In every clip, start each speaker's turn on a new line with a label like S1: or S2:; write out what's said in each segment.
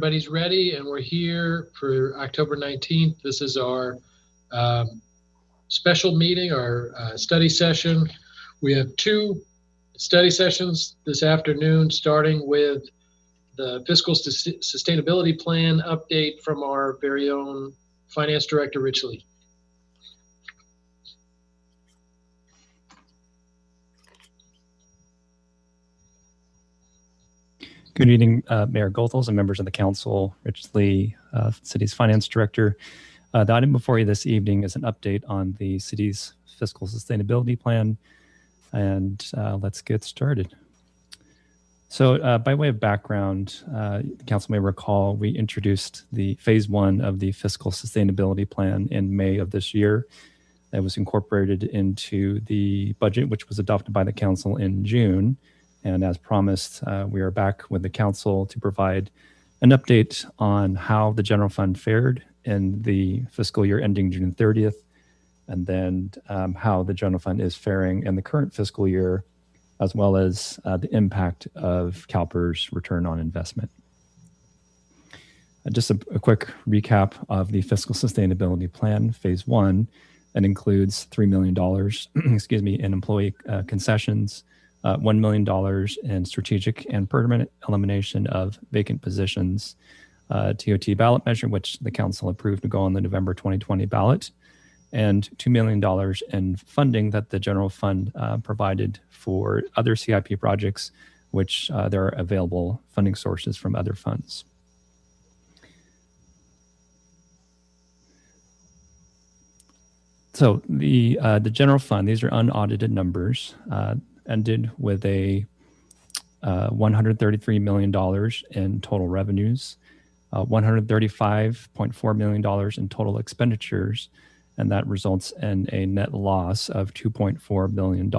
S1: everybody's ready, and we're here for October 19th. This is our special meeting, our study session. We have two study sessions this afternoon, starting with the fiscal sustainability plan update from our very own Finance Director, Rich Lee.
S2: Good evening, Mayor Goethals and members of the council. Rich Lee, city's finance director. The item before you this evening is an update on the city's fiscal sustainability plan, and let's get started. So by way of background, the council may recall we introduced the phase 1 of the fiscal sustainability plan in May of this year. That was incorporated into the budget, which was adopted by the council in June. And as promised, we are back with the council to provide an update on how the general fund fared in the fiscal year ending June 30th, and then how the general fund is faring in the current fiscal year, as well as the impact of CalPERS return on investment. Just a quick recap of the fiscal sustainability plan, phase 1. It includes $3 million in employee concessions, $1 million in strategic and permanent elimination of vacant positions, TOT ballot measure, which the council approved to go on the November 2020 ballot, and $2 million in funding that the general fund provided for other CIP projects, which there are available funding sources from other funds. So the general fund, these are unaudited numbers, ended with a $133 million in total revenues, $135.4 million in total expenditures, and that results in a net loss of $2.4 billion.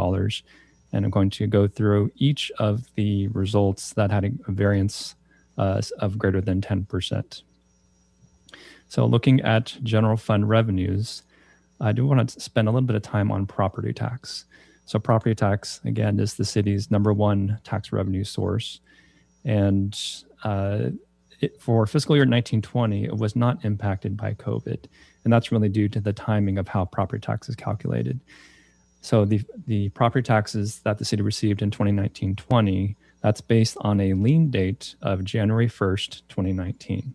S2: And I'm going to go through each of the results that had a variance of greater than 10%. So looking at general fund revenues, I do want to spend a little bit of time on property tax. So property tax, again, is the city's #1 tax revenue source. And for fiscal year 1920, it was not impacted by COVID. And that's really due to the timing of how property tax is calculated. So the property taxes that the city received in 2019-20, that's based on a lien date of January 1st, 2019.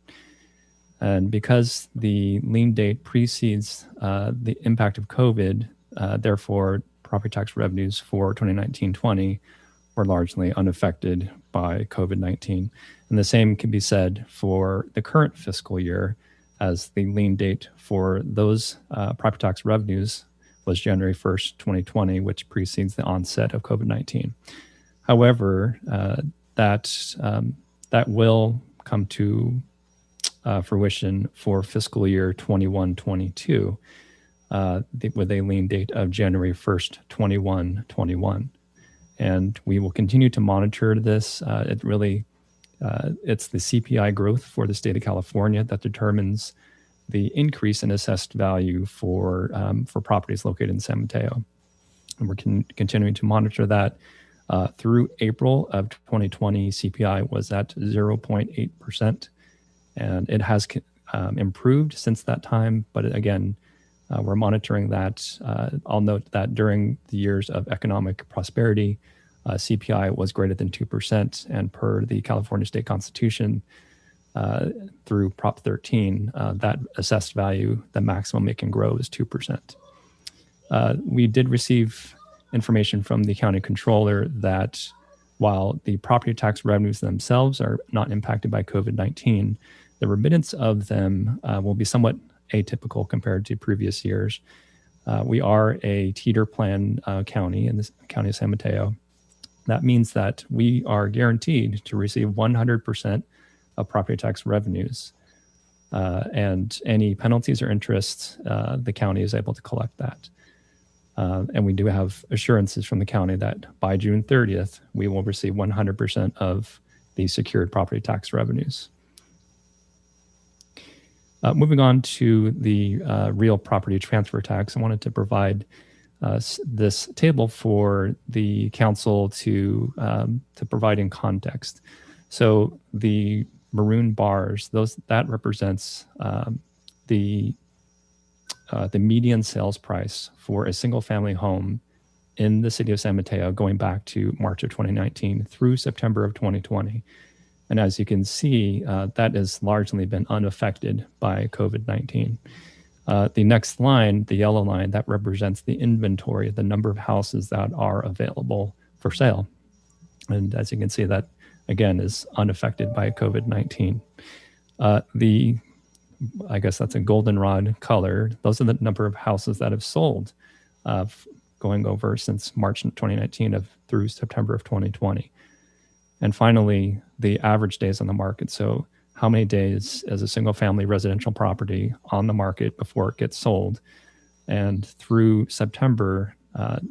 S2: And because the lien date precedes the impact of COVID, therefore, property tax revenues for 2019-20 were largely unaffected by COVID-19. And the same can be said for the current fiscal year, as the lien date for those property tax revenues was January 1st, 2020, which precedes the onset of COVID-19. However, that will come to fruition for fiscal year 21-22. With a lien date of January 1st, 21. And we will continue to monitor this. It's the CPI growth for the state of California that determines the increase in assessed value for properties located in San Mateo. And we're continuing to monitor that. Through April of 2020, CPI was at 0.8%, and it has improved since that time. But again, we're monitoring that. I'll note that during the years of economic prosperity, CPI was greater than 2%, and per the California State Constitution, through Prop 13, that assessed value, the maximum it can grow is 2%. We did receive information from the county controller that while the property tax revenues themselves are not impacted by COVID-19, the remittance of them will be somewhat atypical compared to previous years. We are a teeter plan county in the county of San Mateo. That means that we are guaranteed to receive 100% of property tax revenues. And any penalties or interest, the county is able to collect that. And we do have assurances from the county that by June 30th, we will receive 100% of the secured property tax revenues. Moving on to the real property transfer tax, I wanted to provide this table for the council to provide in context. So the maroon bars, that represents the median sales price for a single family home in the city of San Mateo going back to March of 2019 through September of 2020. And as you can see, that has largely been unaffected by COVID-19. The next line, the yellow line, that represents the inventory, the number of houses that are available for sale. And as you can see, that again is unaffected by COVID-19. I guess that's a goldenrod color. Those are the number of houses that have sold going over since March 2019 through September of 2020. And finally, the average days on the market. So how many days is a single family residential property on the market before it gets sold? And through September,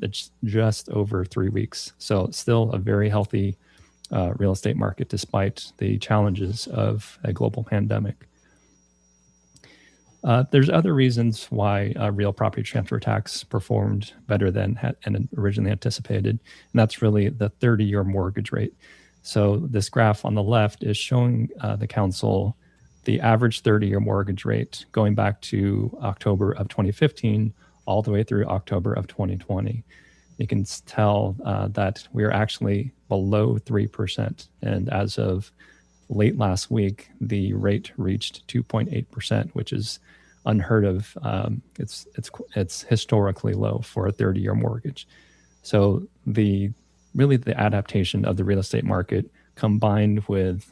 S2: it's just over 3 weeks. So still a very healthy real estate market despite the challenges of a global pandemic. There's other reasons why real property transfer tax performed better than originally anticipated, and that's really the 30-year mortgage rate. So this graph on the left is showing the council the average 30-year mortgage rate going back to October of 2015 all the way through October of 2020. You can tell that we are actually below 3%, and as of late last week, the rate reached 2.8%, which is unheard of. It's historically low for a 30-year mortgage. So the adaptation of the real estate market combined with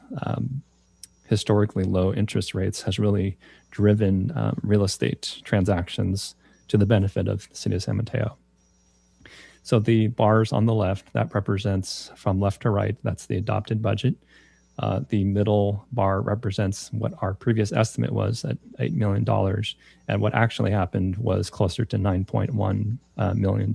S2: historically low interest rates has really driven real estate transactions to the benefit of the city of San Mateo. So the bars on the left, that represents from left to right, that's the adopted budget. The middle bar represents what our previous estimate was at $8 million. And what actually happened was closer to $9.1 million.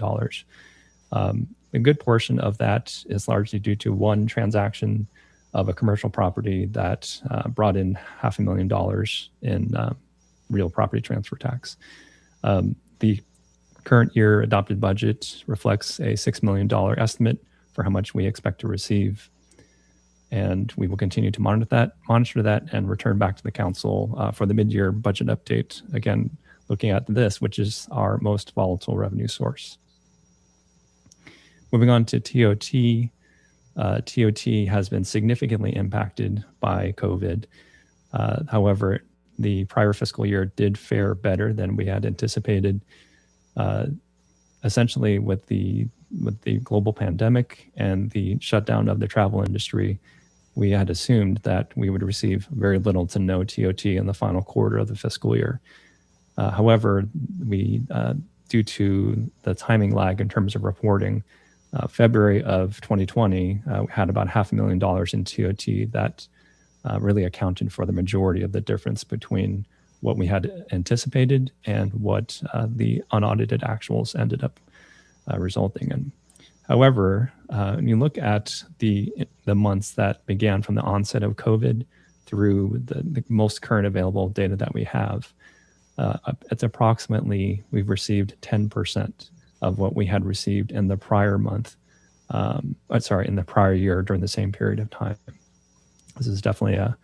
S2: A good portion of that is largely due to one transaction of a commercial property that brought in $500,000 in real property transfer tax. The current year adopted budget reflects a $6 million estimate for how much we expect to receive. And we will continue to monitor that and return back to the council for the mid-year budget update. Again, looking at this, which is our most volatile revenue source. Moving on to TOT. TOT has been significantly impacted by COVID. However, the prior fiscal year did fare better than we had anticipated. Essentially, with the global pandemic and the shutdown of the travel industry, we had assumed that we would receive very little to no TOT in the final quarter of the fiscal year. However, we, due to the timing lag in terms of reporting, February of 2020, we had about $500,000 in TOT that really accounted for the majority of the difference between what we had anticipated and what the unaudited actuals ended up resulting in. However, when you look at the months that began from the onset of COVID through the most current available data that we have, it's approximately, we've received 10% of what we had received in the prior month, in the prior year during the same period of time. This is definitely a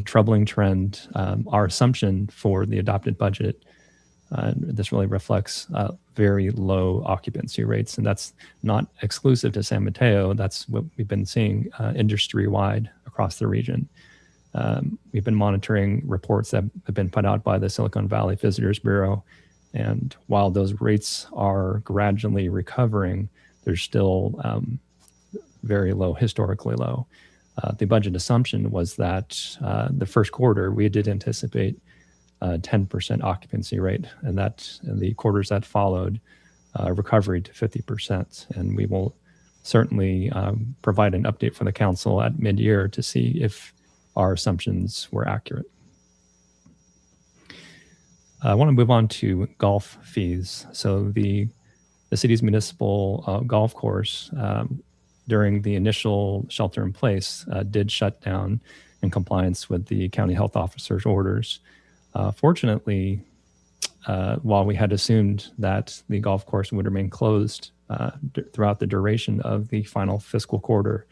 S2: troubling trend. Our assumption for the adopted budget, this really reflects very low occupancy rates, and that's not exclusive to San Mateo. That's what we've been seeing industry-wide across the region. We've been monitoring reports that have been put out by the Silicon Valley Visitors Bureau, and while those rates are gradually recovering, they're still very low, historically low. The budget assumption was that the first quarter, we did anticipate 10% occupancy rate, and that in the quarters that followed, recovery to 50%. And we will certainly provide an update for the council at mid-year to see if our assumptions were accurate. I want to move on to golf fees. So the city's municipal golf course during the initial shelter in place did shut down in compliance with the county health officer's orders. Fortunately, while we had assumed that the golf course would remain closed throughout the duration of the final fiscal quarter,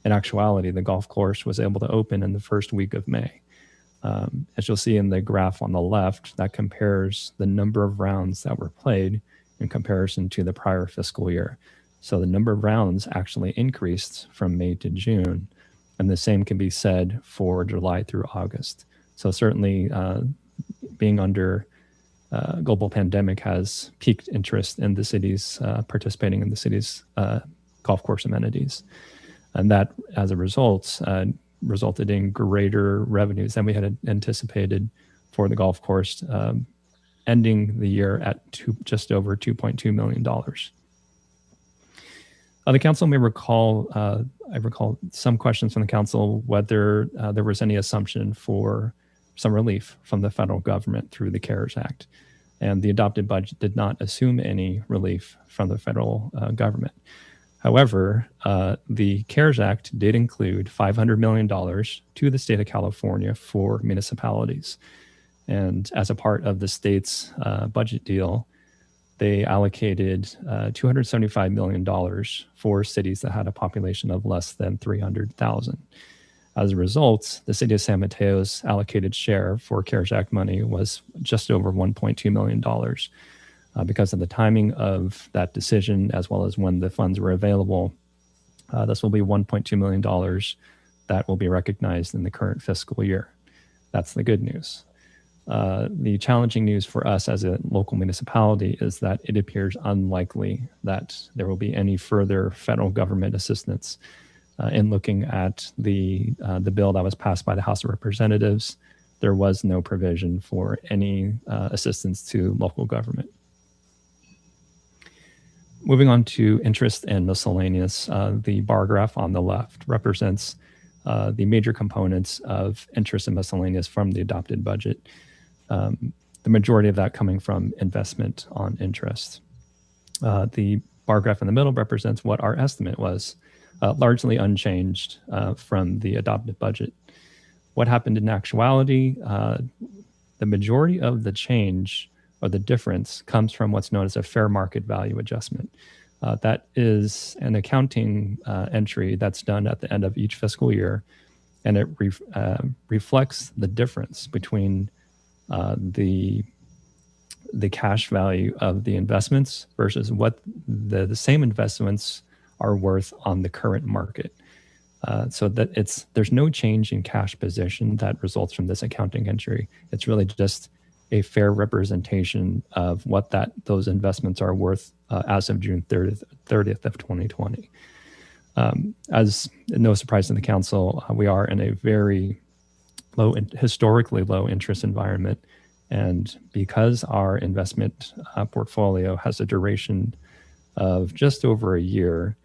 S2: In actuality, the golf course was able to open in the first week of May. As you'll see in the graph on the left, that compares the number of rounds that were played in comparison to the prior fiscal year. So the number of rounds actually increased from May to June, and the same can be said for July through August. So certainly being under global pandemic has piqued interest in the city's participating in the city's golf course amenities. And that, as a result, resulted in greater revenues than we had anticipated for the golf course, ending the year at just over $2.2 million. The council may recall, I recall some questions from the council whether there was any assumption for some relief from the federal government through the CARES Act. And the adopted budget did not assume any relief from the federal government. However, the CARES Act did include $500 million to the state of California for municipalities. And as a part of the state's budget deal, they allocated $275 million for cities that had a population of less than 300,000. As a result, the city of San Mateo's allocated share for CARES Act money was just over $1.2 million. Because of the timing of that decision, as well as when the funds were available, this will be $1.2 million that will be recognized in the current fiscal year. That's the good news. The challenging news for us as a local municipality is that it appears unlikely that there will be any further federal government assistance. In looking at the bill that was passed by the House of Representatives, there was no provision for any assistance to local government. Moving on to interest and miscellaneous, the bar graph on the left represents the major components of interest and miscellaneous from the adopted budget. The majority of that coming from investment on interest. The bar graph in the middle represents what our estimate was, largely unchanged from the adopted budget. What happened in actuality? The majority of the change or the difference comes from what's known as a fair market value adjustment. That is an accounting entry that's done at the end of each fiscal year, and it reflects the difference between the cash value of the investments versus what the same investments are worth on the current market. So that there's no change in cash position that results from this accounting entry. It's really just a fair representation of what those investments are worth as of June 30th of 2020. As no surprise to the council, we are in a very historically low interest environment. And because our investment portfolio has a duration of just over a year,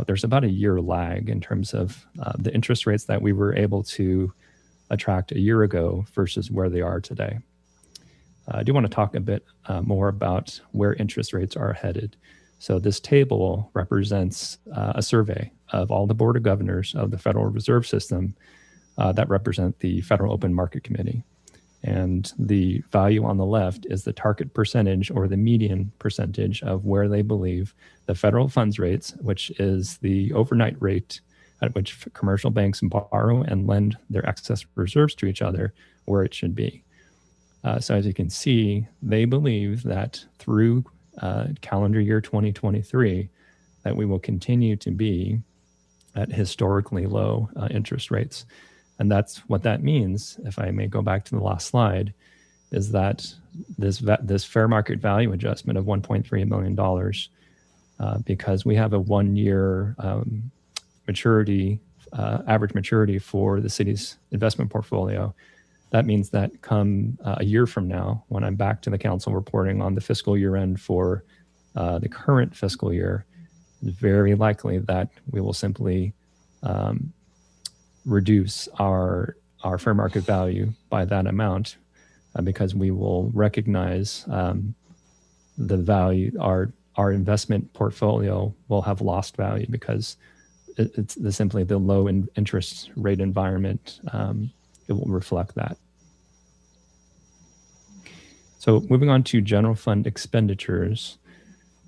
S2: there's about a year lag in terms of the interest rates that we were able to attract a year ago versus where they are today. I do want to talk a bit more about where interest rates are headed. So this table represents a survey of all the Board of Governors of the Federal Reserve System that represent the Federal Open Market Committee. And the value on the left is the target percentage or the median percentage of where they believe the federal funds rates, which is the overnight rate at which commercial banks borrow and lend their excess reserves to each other, where it should be. So as you can see, they believe that through calendar year 2023, that we will continue to be at historically low interest rates. And that's what that means, if I may go back to the last slide, is that this fair market value adjustment of $1.3 million, because we have a 1 year maturity, average maturity for the city's investment portfolio, that means that come a year from now, when I'm back to the council reporting on the fiscal year end for the current fiscal year, it's very likely that we will simply reduce our fair market value by that amount because we will recognize the value, our investment portfolio will have lost value because it's simply the low interest rate environment. It will reflect that. So moving on to general fund expenditures,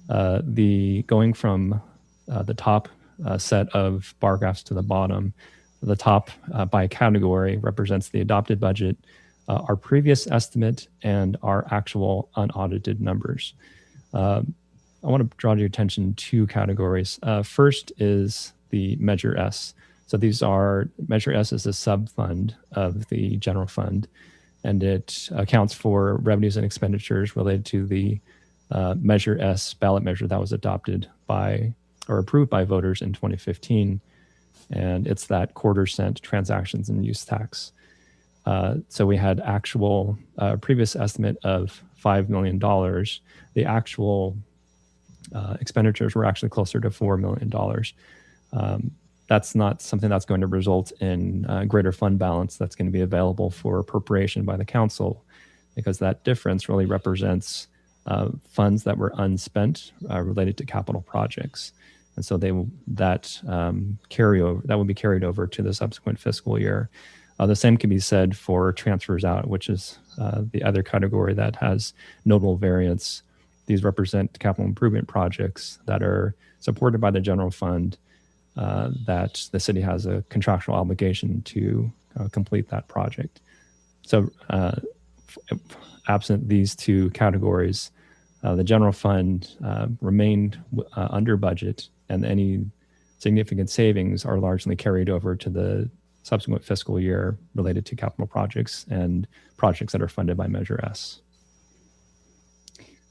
S2: going from the top set of bar graphs to the bottom. The top by category represents the adopted budget, our previous estimate, and our actual unaudited numbers. I want to draw your attention to two categories. First is the Measure S. So these are, Measure S is a sub-fund of the general fund, and it accounts for revenues and expenditures related to the Measure S ballot measure that was adopted by or approved by voters in 2015. And it's that quarter-cent transactions and use tax. So we had actual previous estimate of $5 million. The actual expenditures were actually closer to $4 million. That's not something that's going to result in greater fund balance that's going to be available for appropriation by the council, because that difference really represents funds that were unspent related to capital projects. And so that will be carried over to the subsequent fiscal year. The same can be said for transfers out, which is the other category that has notable variance. These represent capital improvement projects that are supported by the general fund, that the city has a contractual obligation to complete that project. So absent these two categories, the general fund remained under budget, and any significant savings are largely carried over to the subsequent fiscal year related to capital projects and projects that are funded by Measure S.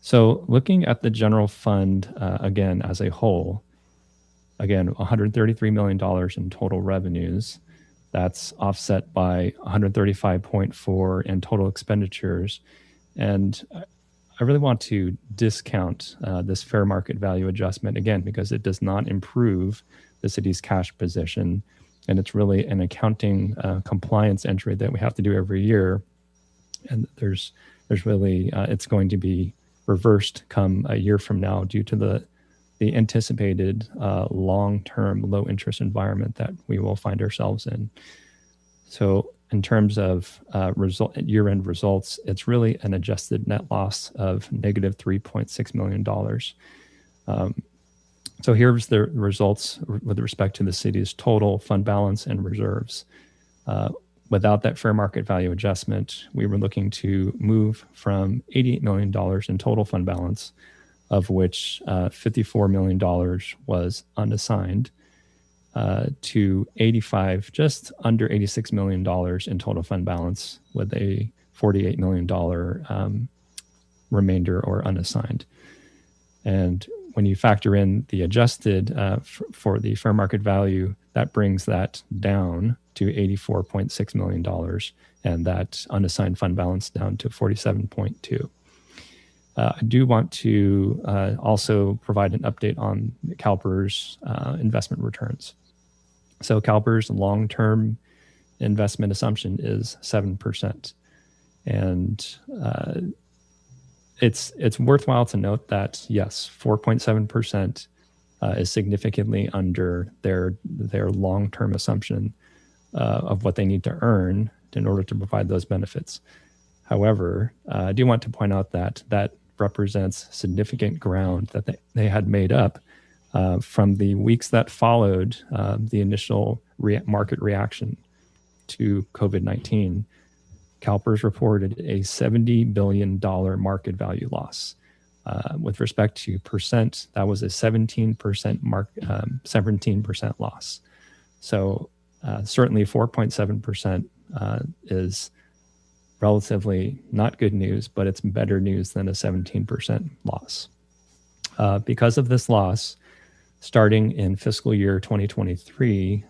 S2: So looking at the general fund again as a whole, again, $133 million in total revenues. That's offset by 135.4 in total expenditures. And I really want to discount this fair market value adjustment, again, because it does not improve the city's cash position. And it's really an accounting compliance entry that we have to do every year. And there's really, it's going to be reversed come a year from now due to the anticipated long-term low interest environment that we will find ourselves in. So in terms of year-end results, it's really an adjusted net loss of negative $3.6 million. So here's the results with respect to the city's total fund balance and reserves. Without that fair market value adjustment, we were looking to move from $88 million in total fund balance, of which $54 million was unassigned, to just under $86 million in total fund balance, with a $48 million remainder or unassigned. And when you factor in the adjusted for the fair market value, that brings that down to $84.6 million, and that unassigned fund balance down to 47.2. I do want to also provide an update on CalPERS investment returns. So CalPERS long-term investment assumption is 7%. And it's worthwhile to note that, yes, 4.7% is significantly under their long-term assumption of what they need to earn in order to provide those benefits. However, I do want to point out that represents significant ground that they had made up from the weeks that followed the initial market reaction to COVID-19. CalPERS reported a $70 billion market value loss. With respect to percent, that was a 17% loss. So certainly 4.7% is relatively not good news, but it's better news than a 17% loss. Because of this loss, starting in fiscal year 2023,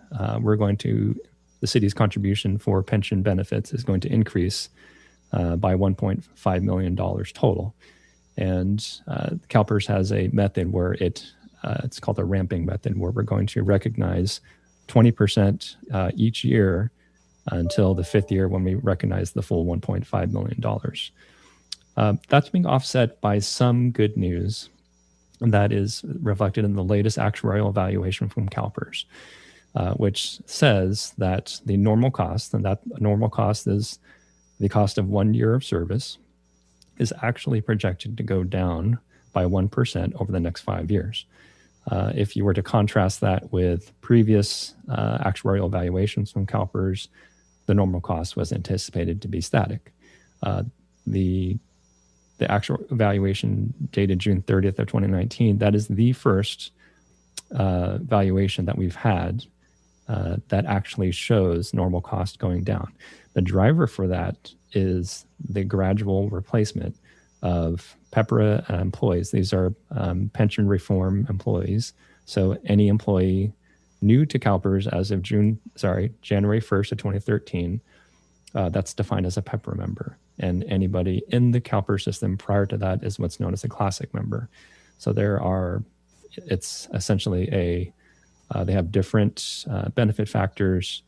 S2: the city's contribution for pension benefits is going to increase by $1.5 million total. And CalPERS has a method where it's called a ramping method, where we're going to recognize 20% each year until the fifth year, when we recognize the full $1.5 million. That's being offset by some good news that is reflected in the latest actuarial evaluation from CalPERS, which says that the normal cost, and that normal cost is the cost of 1 year of service, is actually projected to go down by 1% over the next 5 years. If you were to contrast that with previous actuarial evaluations from CalPERS, the normal cost was anticipated to be static. The actual evaluation dated June 30th of 2019, that is the first valuation that we've had that actually shows normal cost going down. The driver for that is the gradual replacement of PEPRA employees. These are pension reform employees. So any employee new to CalPERS as of January 1st of 2013, that's defined as a PEPRA member. And anybody in the CalPERS system prior to that is what's known as a classic member. So it's essentially they have different benefit factors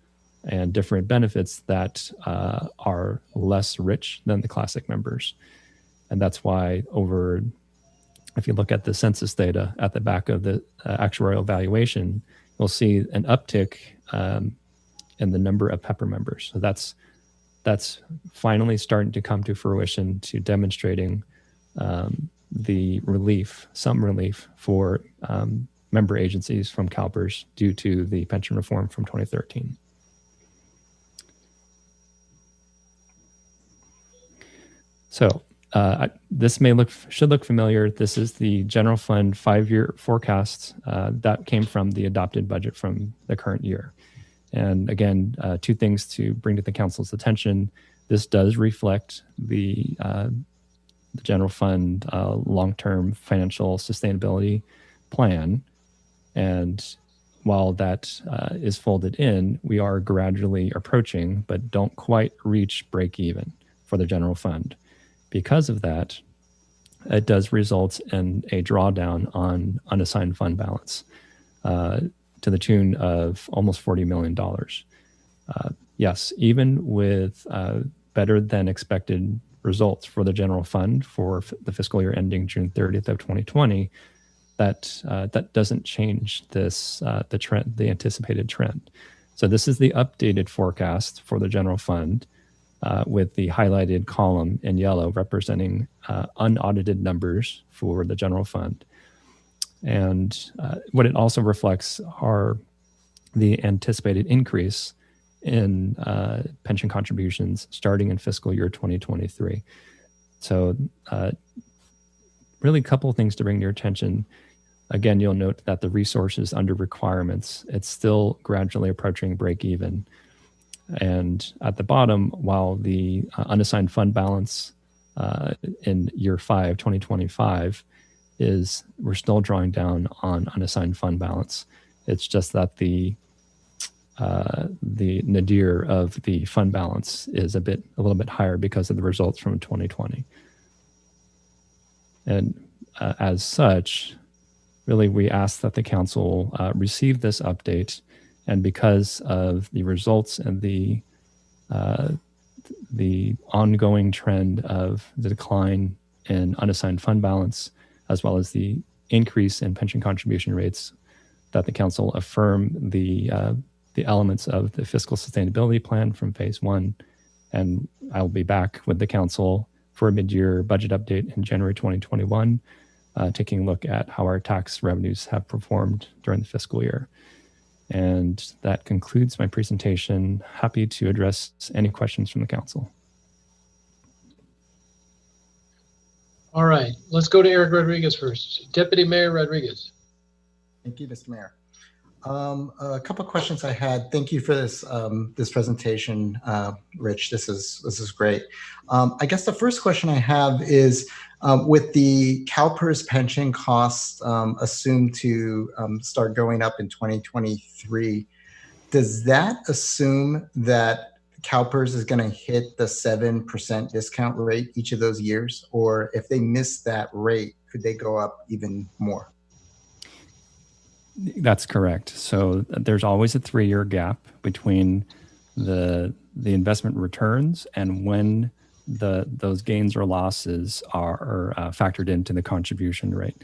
S2: and different benefits that are less rich than the classic members. And that's why if you look at the census data at the back of the actuarial evaluation, you'll see an uptick in the number of PEPRA members. So that's finally starting to come to fruition, to demonstrating some relief for member agencies from CalPERS due to the pension reform from 2013. So this should look familiar. This is the general fund 5-year forecast that came from the adopted budget from the current year. And again, two things to bring to the council's attention. This does reflect the general fund long-term financial sustainability plan. And while that is folded in, we are gradually approaching, but don't quite reach break even for the general fund. Because of that, it does result in a drawdown on unassigned fund balance to the tune of almost $40 million. Yes, even with better than expected results for the general fund for the fiscal year ending June 30th of 2020, that doesn't change the trend, the anticipated trend. So this is the updated forecast for the general fund with the highlighted column in yellow representing unaudited numbers for the general fund. And what it also reflects are the anticipated increase in pension contributions starting in fiscal year 2023. So really a couple of things to bring to your attention. Again, you'll note that the resources under requirements, it's still gradually approaching break even. And at the bottom, while the unassigned fund balance in year 5, 2025, we're still drawing down on unassigned fund balance. It's just that the nadir of the fund balance is a little bit higher because of the results from 2020. And as such, really, we ask that the council receive this update, and because of the results and the ongoing trend of the decline in unassigned fund balance, as well as the increase in pension contribution rates, that the council affirm the elements of the fiscal sustainability plan from phase 1. And I'll be back with the council for a mid-year budget update in January 2021, taking a look at how our tax revenues have performed during the fiscal year. And that concludes my presentation. Happy to address any questions from the council.
S1: All right, let's go to Eric Rodriguez first. Deputy Mayor Rodriguez.
S3: Thank you, Mr. Mayor. A couple of questions I had. Thank you for this this presentation, Rich. This is great. I guess the first question I have is with the CalPERS pension costs assumed to start going up in 2023. Does that assume that CalPERS is going to hit the 7% discount rate each of those years, or if they miss that rate, could they go up even more?
S2: That's correct. So there's always a 3-year gap between the investment returns and when those gains or losses are factored into the contribution rate.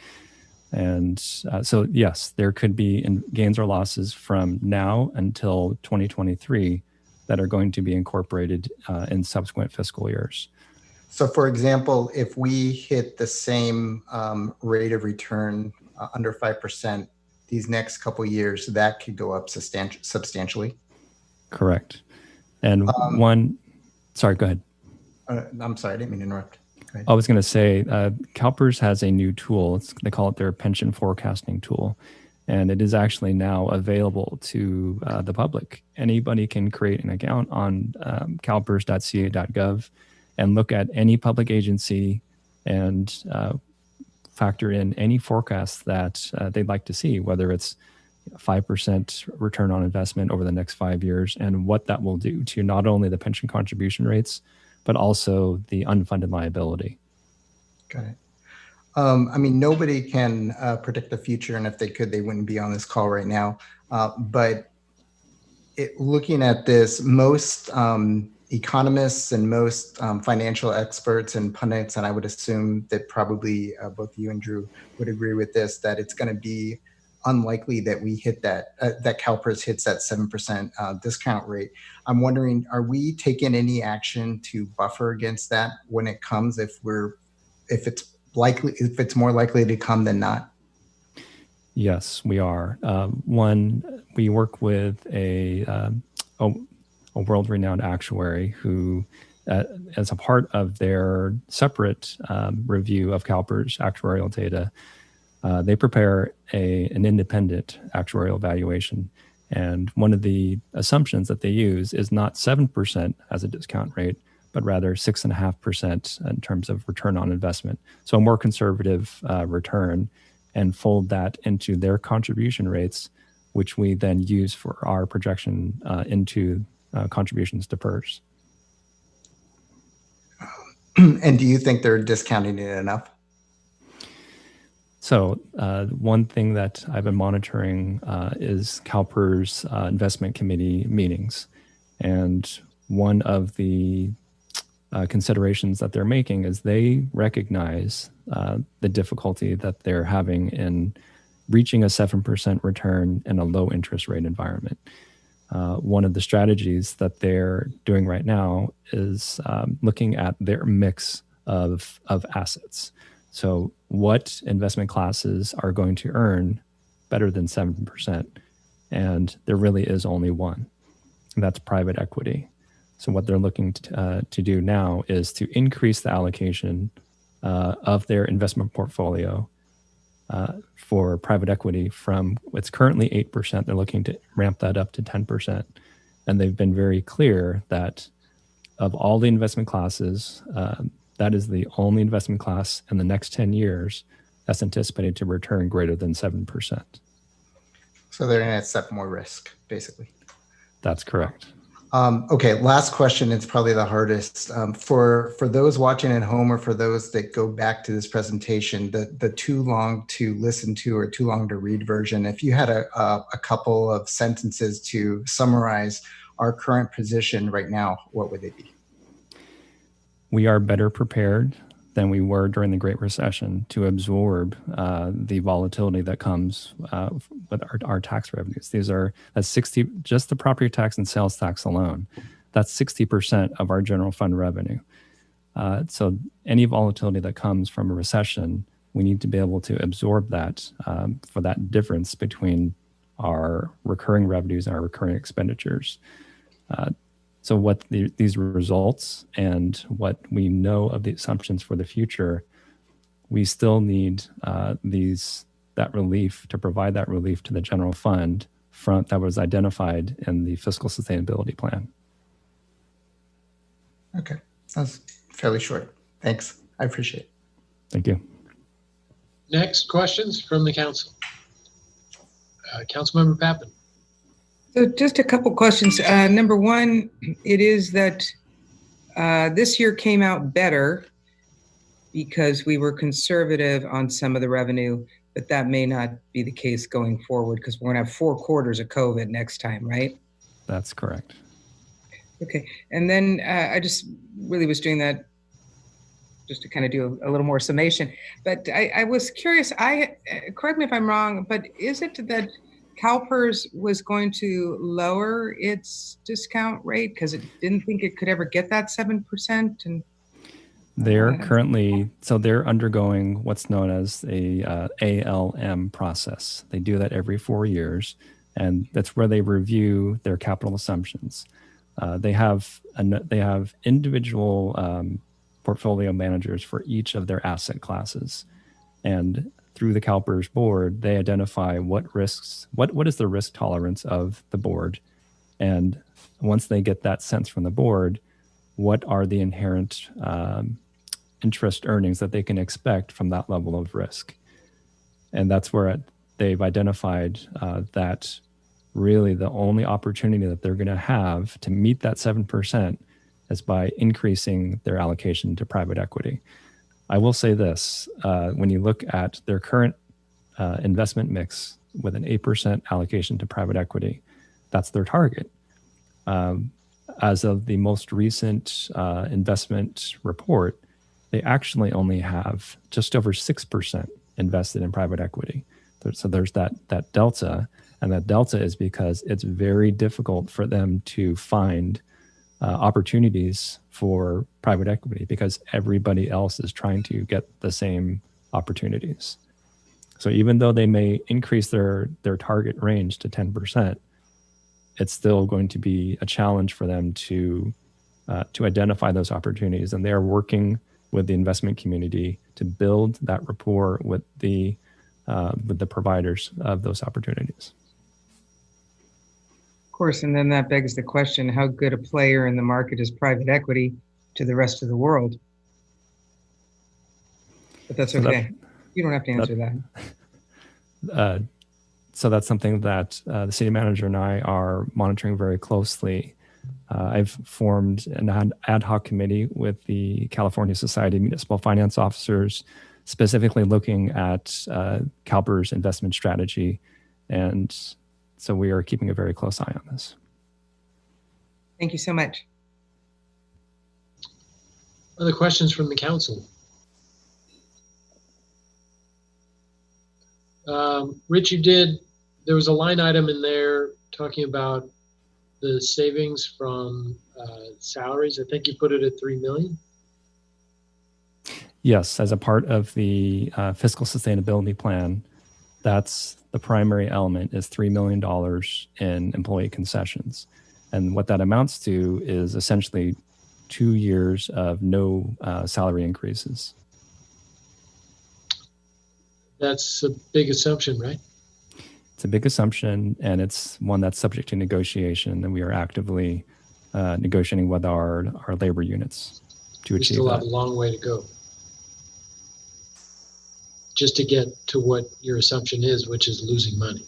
S2: And so yes, there could be gains or losses from now until 2023 that are going to be incorporated in subsequent fiscal years.
S3: So for example, if we hit the same rate of return under 5%, these next couple years, that could go up substantially.
S2: Correct. And sorry, go ahead.
S3: I'm sorry, I didn't mean to interrupt.
S2: I was going to say, CalPERS has a new tool. They call it their pension forecasting tool. And it is actually now available to the public. Anybody can create an account on calpers.ca.gov and look at any public agency and factor in any forecast that they'd like to see, whether it's 5% return on investment over the next 5 years, and what that will do to not only the pension contribution rates, but also the unfunded liability.
S3: Got it. I mean, nobody can predict the future, and if they could, they wouldn't be on this call right now. But looking at this, most economists and most financial experts and pundits, and I would assume that probably both you and Drew would agree with this, that it's going to be unlikely that we hit that CalPERS hits that 7% discount rate. I'm wondering, are we taking any action to buffer against that when it comes, if it's more likely to come than not?
S2: Yes, we are. One, we work with a world-renowned actuary who, as a part of their separate review of CalPERS actuarial data, they prepare an independent actuarial valuation. And one of the assumptions that they use is not 7% as a discount rate, but rather 6.5% in terms of return on investment. So a more conservative return, and fold that into their contribution rates, which we then use for our projection into contributions to PERS.
S3: And do you think they're discounting it enough?
S2: So one thing that I've been monitoring is CalPERS investment committee meetings. And one of the considerations that they're making is they recognize the difficulty that they're having in reaching a 7% return in a low interest rate environment. One of the strategies that they're doing right now is looking at their mix of assets. So what investment classes are going to earn better than 7%? And there really is only one, and that's private equity. So what they're looking to do now is to increase the allocation of their investment portfolio for private equity from what's currently 8%. They're looking to ramp that up to 10%. And they've been very clear that of all the investment classes, that is the only investment class in the next 10 years that's anticipated to return greater than 7%.
S3: So they're going to accept more risk, basically.
S2: That's correct.
S3: Okay, last question. It's probably the hardest. For those watching at home, or for those that go back to this presentation, the too long to listen to or too long to read version, if you had a couple of sentences to summarize our current position right now, what would they be?
S2: We are better prepared than we were during the Great Recession to absorb the volatility that comes with our tax revenues. That's 60, just the property tax and sales tax alone. That's 60% of our general fund revenue. So any volatility that comes from a recession, we need to be able to absorb that for that difference between our recurring revenues and our recurring expenditures. So what these results and what we know of the assumptions for the future, we still need that relief to provide that relief to the general fund front that was identified in the fiscal sustainability plan.
S3: Okay, that's fairly short. Thanks, I appreciate it.
S2: Thank you.
S1: Next, questions from the council. Councilmember Pappen.
S4: So just a couple questions. Number one, it is that this year came out better because we were conservative on some of the revenue, but that may not be the case going forward because we're going to have 4 quarters of COVID next time, right?
S2: That's correct.
S4: Okay. And then I just really was doing that just to kind of do a little more summation. But I was curious, correct me if I'm wrong, but is it that CalPERS was going to lower its discount rate because it didn't think it could ever get that 7%? And
S2: They're currently, so they're undergoing what's known as a ALM process. They do that every 4 years, and that's where they review their capital assumptions. They have individual portfolio managers for each of their asset classes, and through the CalPERS board, they identify what risks, what is the risk tolerance of the board, and once they get that sense from the board, what are the inherent interest earnings that they can expect from that level of risk. And that's where they've identified that really the only opportunity that they're going to have to meet that 7% is by increasing their allocation to private equity. I will say this, when you look at their current investment mix with an 8% allocation to private equity, that's their target. As of the most recent investment report, they actually only have just over 6% invested in private equity. So there's that delta, and that delta is because it's very difficult for them to find opportunities for private equity because everybody else is trying to get the same opportunities. So even though they may increase their target range to 10%, it's still going to be a challenge for them to identify those opportunities, and they are working with the investment community to build that rapport with the providers of those opportunities.
S4: Of course, and then that begs the question, how good a player in the market is private equity to the rest of the world? But that's okay. You don't have to answer that.
S2: So that's something that the city manager and I are monitoring very closely. I've formed an ad hoc committee with the California Society of Municipal Finance Officers, specifically looking at CalPERS investment strategy. And so we are keeping a very close eye on this.
S4: Thank you so much.
S1: Other questions from the council? Rich, there was a line item in there talking about the savings from salaries. I think you put it at $3 million.
S2: Yes, as a part of the fiscal sustainability plan, that's the primary element is $3 million in employee concessions. And what that amounts to is essentially 2 years of no salary increases. That's
S1: a big assumption, right?
S2: It's a big assumption, and it's one that's subject to negotiation, and we are actively negotiating with our labor units to achieve that.
S1: We still have a long way to go just to get to what your assumption is, which is losing money.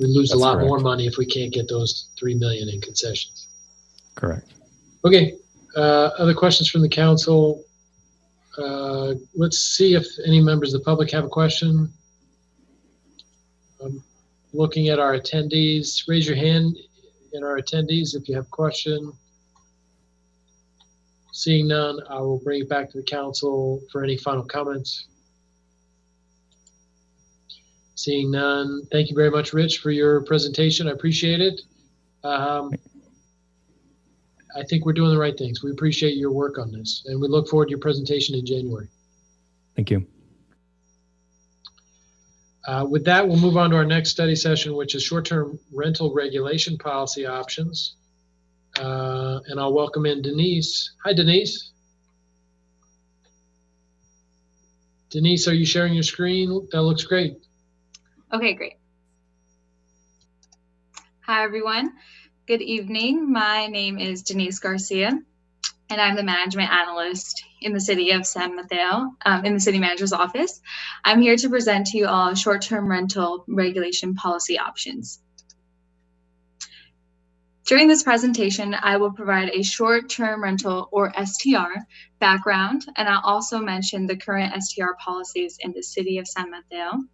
S1: We lose a lot more money if we can't get those $3 million in concessions.
S2: Correct.
S1: Okay. Other questions from the council? Let's see if any members of the public have a question. I'm looking at our attendees. Raise your hand in our attendees if you have a question. Seeing none, I will bring it back to the council for any final comments. Seeing none, thank you very much, Rich, for your presentation. I appreciate it. I think we're doing the right things. We appreciate your work on this, and we look forward to your presentation in January.
S2: Thank you.
S1: With that, we'll move on to our next study session, which is short-term rental regulation policy options. And I'll welcome in Denise. Hi, Denise. Denise, are you sharing your screen? That looks great.
S5: Okay, great. Hi, everyone. Good evening. My name is Denise Garcia, and I'm the management analyst in the city of San Mateo, in the city manager's office. I'm here to present to you all short-term rental regulation policy options. During this presentation, I will provide a short-term rental, or STR, background, and I'll also mention the current STR policies in the city of San Mateo.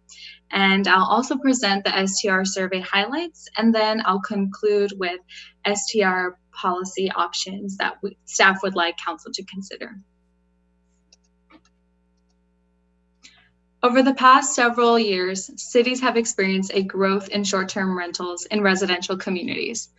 S5: And I'll also present the STR survey highlights, and then I'll conclude with STR policy options that staff would like council to consider. Over the past several years, cities have experienced a growth in short-term rentals in residential communities.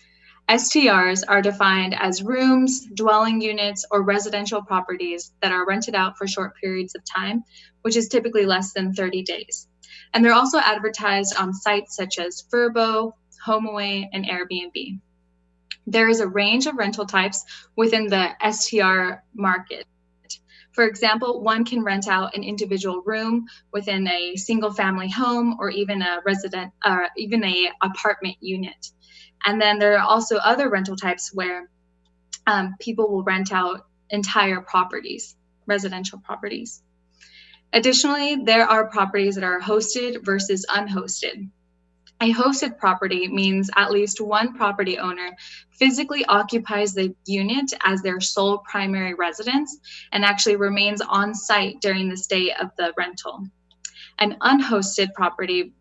S5: STRs are defined as rooms, dwelling units, or residential properties that are rented out for short periods of time, which is typically less than 30 days. And they're also advertised on sites such as Vrbo, HomeAway, and Airbnb. There is a range of rental types within the STR market. For example, one can rent out an individual room within a single family home or even a apartment unit. And then there are also other rental types where people will rent out entire properties, residential properties. Additionally, there are properties that are hosted versus unhosted. A hosted property means at least one property owner physically occupies the unit as their sole primary residence and actually remains on site during the stay of the rental. An unhosted property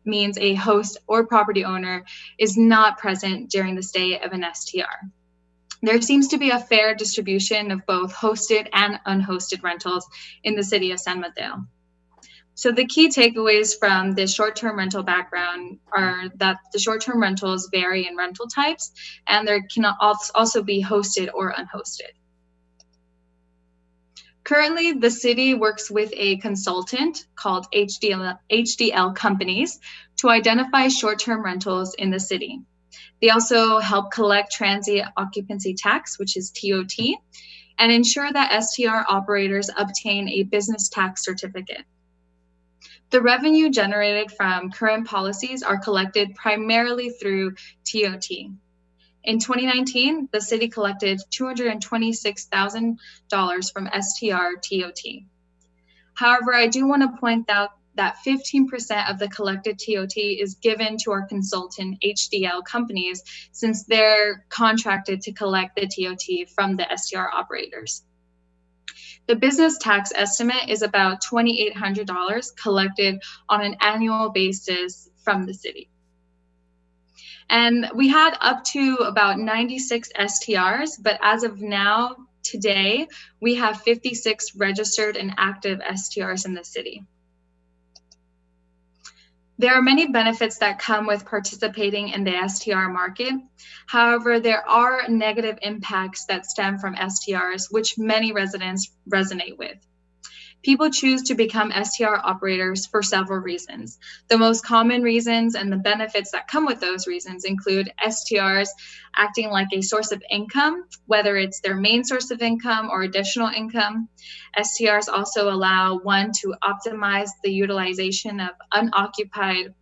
S5: means a host or property owner is not present during the stay of an STR. There seems to be a fair distribution of both hosted and unhosted rentals in the city of San Mateo. So the key takeaways from this short-term rental background are that the short-term rentals vary in rental types, and there can also be hosted or unhosted. Currently, the city works with a consultant called HDL Companies to identify short-term rentals in the city. They also help collect transient occupancy tax, which is TOT, and ensure that STR operators obtain a business tax certificate. The revenue generated from current policies are collected primarily through TOT. In 2019, the city collected $226,000 from STR TOT. However, I do want to point out that 15% of the collected TOT is given to our consultant HDL Companies, since they're contracted to collect the TOT from the STR operators. The business tax estimate is about $2,800 collected on an annual basis from the city. And we had up to about 96 STRs, but as of now, today, we have 56 registered and active STRs in the city. There are many benefits that come with participating in the STR market. However, there are negative impacts that stem from STRs, which many residents resonate with. People choose to become STR operators for several reasons. The most common reasons and the benefits that come with those reasons include STRs acting like a source of income, whether it's their main source of income or additional income. STRs also allow one to optimize the utilization of unoccupied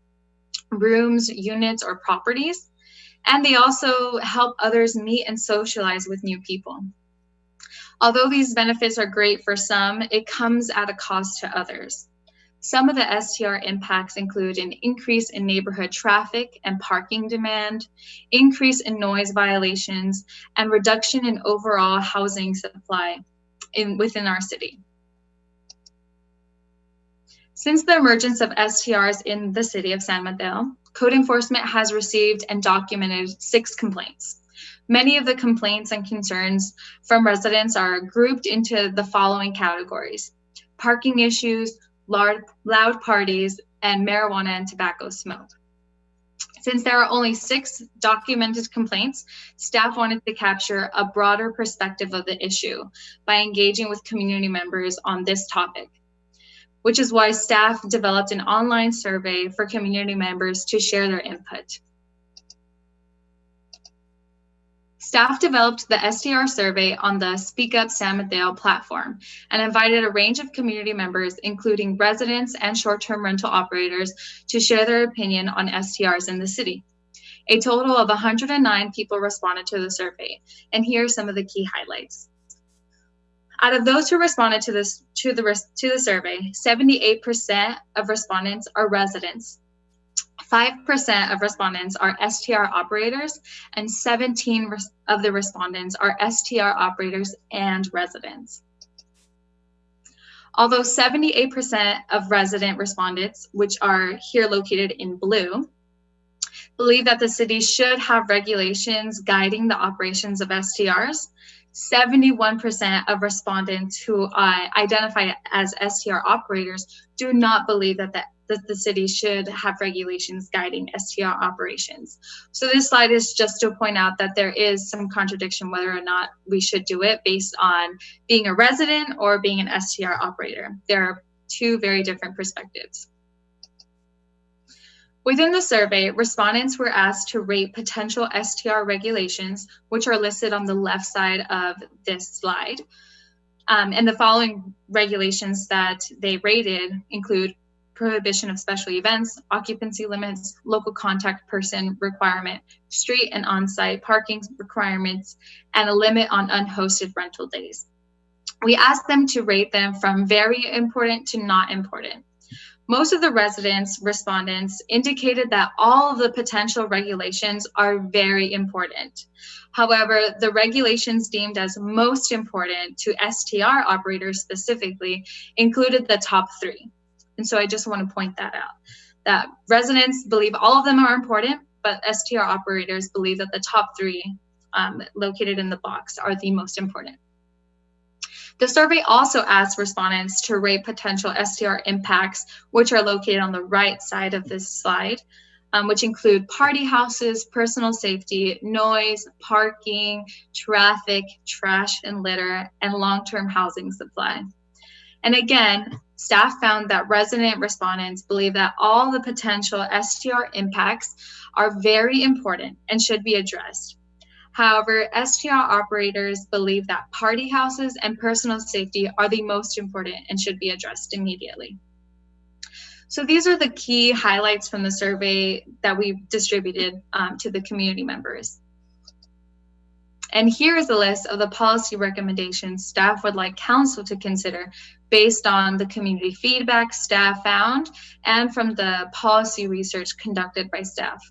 S5: rooms, units, or properties. And they also help others meet and socialize with new people. Although these benefits are great for some, it comes at a cost to others. Some of the STR impacts include an increase in neighborhood traffic and parking demand, increase in noise violations, and reduction in overall housing supply within our city. Since the emergence of STRs in the city of San Mateo, code enforcement has received and documented 6 complaints. Many of the complaints and concerns from residents are grouped into the following categories: parking issues, loud parties, and marijuana and tobacco smoke. Since there are only 6 documented complaints, staff wanted to capture a broader perspective of the issue by engaging with community members on this topic, which is why staff developed an online survey for community members to share their input. Staff developed the STR survey on the Speak Up San Mateo platform and invited a range of community members, including residents and short-term rental operators, to share their opinion on STRs in the city. A total of 109 people responded to the survey, and here are some of the key highlights. Out of those who responded to the survey, 78% of respondents are residents. 5% of respondents are STR operators, and 17% of the respondents are STR operators and residents. Although 78% of resident respondents, which are here located in blue, believe that the city should have regulations guiding the operations of STRs, 71% of respondents who identify as STR operators do not believe that the that the city should have regulations guiding STR operations. So this slide is just to point out that there is some contradiction whether or not we should do it based on being a resident or being an STR operator. There are two very different perspectives. Within the survey, respondents were asked to rate potential STR regulations, which are listed on the left side of this slide. And the following regulations that they rated include prohibition of special events, occupancy limits, local contact person requirement, street and on-site parking requirements, and a limit on unhosted rental days. We asked them to rate them from very important to not important. Most of the respondents indicated that all of the potential regulations are very important. However, the regulations deemed as most important to STR operators specifically included the top three. And so I just want to point that out, that residents believe all of them are important, but STR operators believe that the top three located in the box are the most important. The survey also asked respondents to rate potential STR impacts, which are located on the right side of this slide, which include party houses, personal safety, noise, parking, traffic, trash and litter, and long-term housing supply. And again, staff found that resident respondents believe that all the potential STR impacts are very important and should be addressed. However, STR operators believe that party houses and personal safety are the most important and should be addressed immediately. So these are the key highlights from the survey that we've distributed to the community members. And here is a list of the policy recommendations staff would like council to consider based on the community feedback staff found and from the policy research conducted by staff.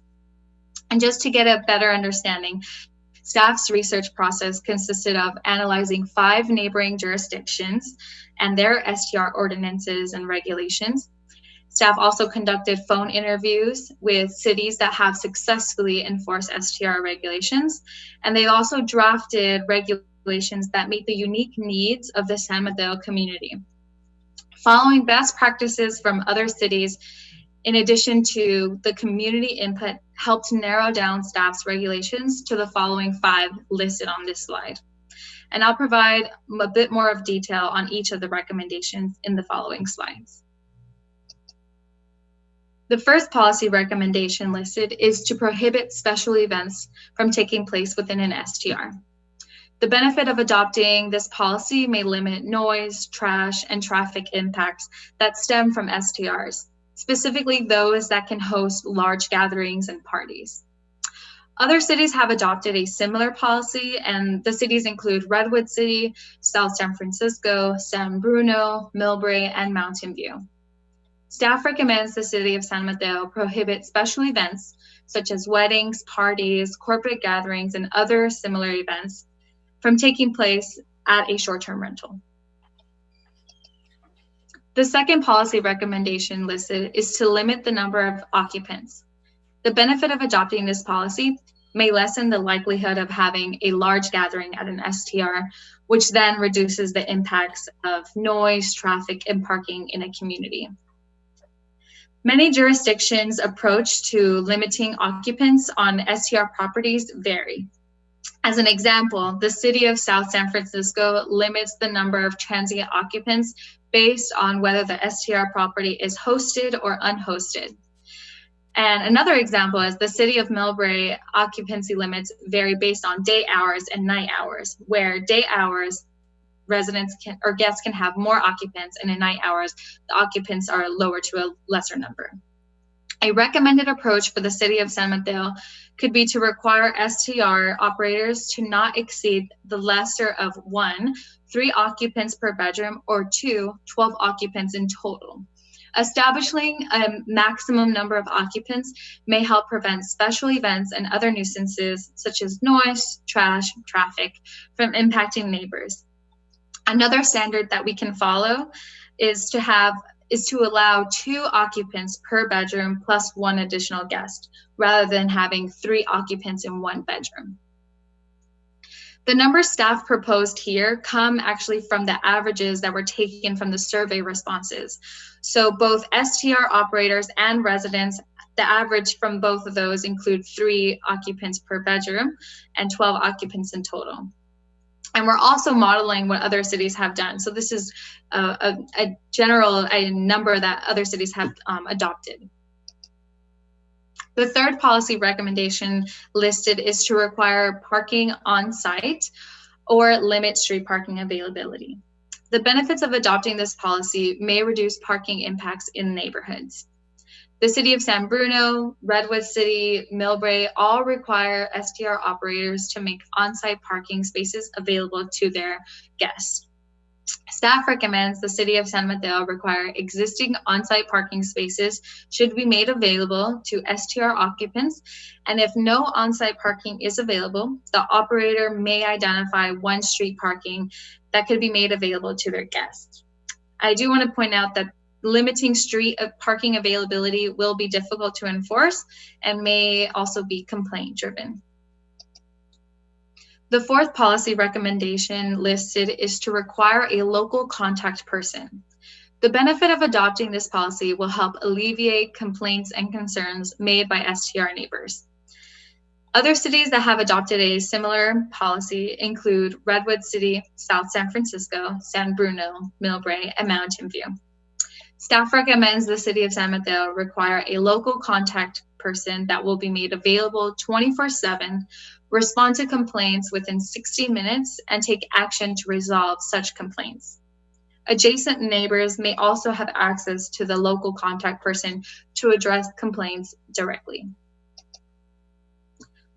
S5: And just to get a better understanding, staff's research process consisted of analyzing 5 neighboring jurisdictions and their STR ordinances and regulations. Staff also conducted phone interviews with cities that have successfully enforced STR regulations, and they also drafted regulations that meet the unique needs of the San Mateo community. Following best practices from other cities, in addition to the community input, helped narrow down staff's regulations to the following 5 listed on this slide. And I'll provide a bit more of detail on each of the recommendations in the following slides. The first policy recommendation listed is to prohibit special events from taking place within an STR. The benefit of adopting this policy may limit noise, trash, and traffic impacts that stem from STRs, specifically those that can host large gatherings and parties. Other cities have adopted a similar policy, and the cities include Redwood City, South San Francisco, San Bruno, Millbrae, and Mountain View. Staff recommends the city of San Mateo prohibit special events such as weddings, parties, corporate gatherings, and other similar events from taking place at a short-term rental. The second policy recommendation listed is to limit the number of occupants. The benefit of adopting this policy may lessen the likelihood of having a large gathering at an STR, which then reduces the impacts of noise, traffic, and parking in a community. Many jurisdictions' approach to limiting occupants on STR properties vary. As an example, the city of South San Francisco limits the number of transient occupants based on whether the STR property is hosted or unhosted. And another example is the city of Millbrae occupancy limits vary based on day hours and night hours, where day hours residents can or guests can have more occupants, and in night hours the occupants are lower to a lesser number. A recommended approach for the city of San Mateo could be to require STR operators to not exceed the lesser of 1, 3 occupants per bedroom, or 2, 12 occupants in total. Establishing a maximum number of occupants may help prevent special events and other nuisances such as noise, trash, traffic from impacting neighbors. Another standard that we can follow is to allow 2 occupants per bedroom plus 1 additional guest, rather than having 3 occupants in 1 bedroom. The numbers staff proposed here come actually from the averages that were taken from the survey responses. So both STR operators and residents, the average from both of those include 3 occupants per bedroom and 12 occupants in total. And we're also modeling what other cities have done. So this is a general number that other cities have adopted. The third policy recommendation listed is to require parking on site or limit street parking availability. The benefits of adopting this policy may reduce parking impacts in neighborhoods. The City of San Bruno, Redwood City, Millbrae all require STR operators to make on-site parking spaces available to their guests. Staff recommends the City of San Mateo require existing on-site parking spaces should be made available to STR occupants, and if no on-site parking is available, the operator may identify one street parking that could be made available to their guests. I do want to point out that limiting street parking availability will be difficult to enforce and may also be complaint driven. The fourth policy recommendation listed is to require a local contact person. The benefit of adopting this policy will help alleviate complaints and concerns made by STR neighbors. Other cities that have adopted a similar policy include Redwood City, South San Francisco, San Bruno, Millbrae, and Mountain View. Staff recommends the City of San Mateo require a local contact person that will be made available 24/7, respond to complaints within 60 minutes, and take action to resolve such complaints. Adjacent neighbors may also have access to the local contact person to address complaints directly.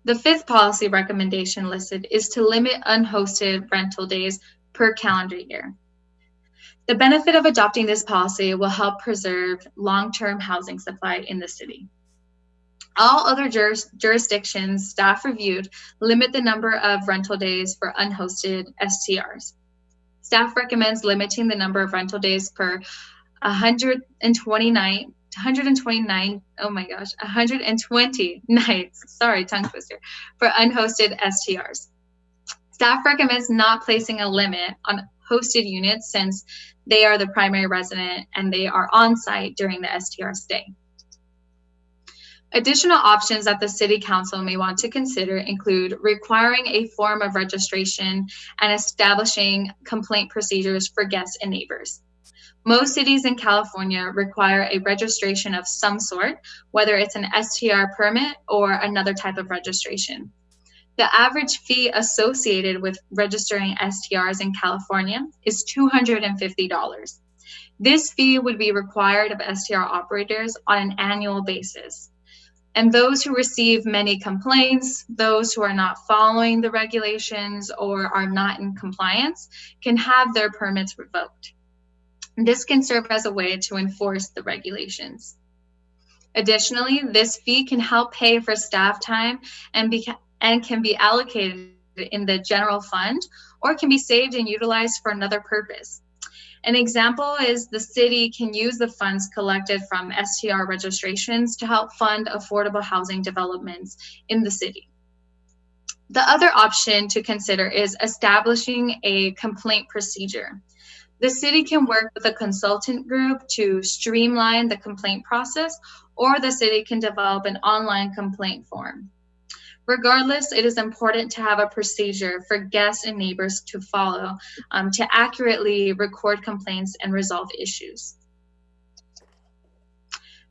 S5: The fifth policy recommendation listed is to limit unhosted rental days per calendar year. The benefit of adopting this policy will help preserve long-term housing supply in the city. All other jurisdictions staff reviewed limit the number of rental days for unhosted STRs. Staff recommends limiting the number of rental days per 120 nights, sorry, tongue twister, for unhosted STRs. Staff recommends not placing a limit on hosted units since they are the primary resident and they are on site during the STR stay. Additional options that the City Council may want to consider include requiring a form of registration and establishing complaint procedures for guests and neighbors. Most cities in California require a registration of some sort, whether it's an STR permit or another type of registration. The average fee associated with registering STRs in California is $250. This fee would be required of STR operators on an annual basis. And those who receive many complaints, those who are not following the regulations or are not in compliance, can have their permits revoked. This can serve as a way to enforce the regulations. Additionally, this fee can help pay for staff time and can be allocated in the general fund or can be saved and utilized for another purpose. An example is the city can use the funds collected from STR registrations to help fund affordable housing developments in the city. The other option to consider is establishing a complaint procedure. The city can work with a consultant group to streamline the complaint process, or the city can develop an online complaint form. Regardless, it is important to have a procedure for guests and neighbors to follow to accurately record complaints and resolve issues.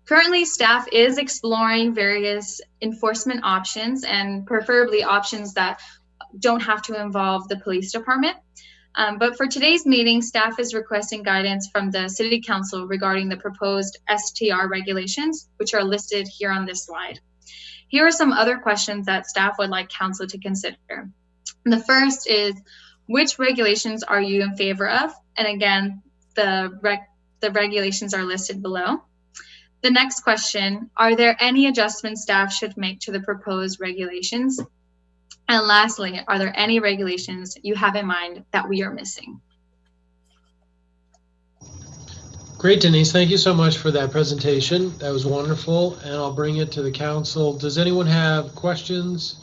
S5: Currently, staff is exploring various enforcement options and preferably options that don't have to involve the police department. But for today's meeting, staff is requesting guidance from the City Council regarding the proposed STR regulations, which are listed here on this slide. Here are some other questions that staff would like council to consider. The first is, which regulations are you in favor of? And again, the regulations are listed below. The next question, are there any adjustments staff should make to the proposed regulations? And lastly, are there any regulations you have in mind that we are missing?
S1: Great, Denise. Thank you so much for that presentation. That was wonderful, and I'll bring it to the council. Does anyone have questions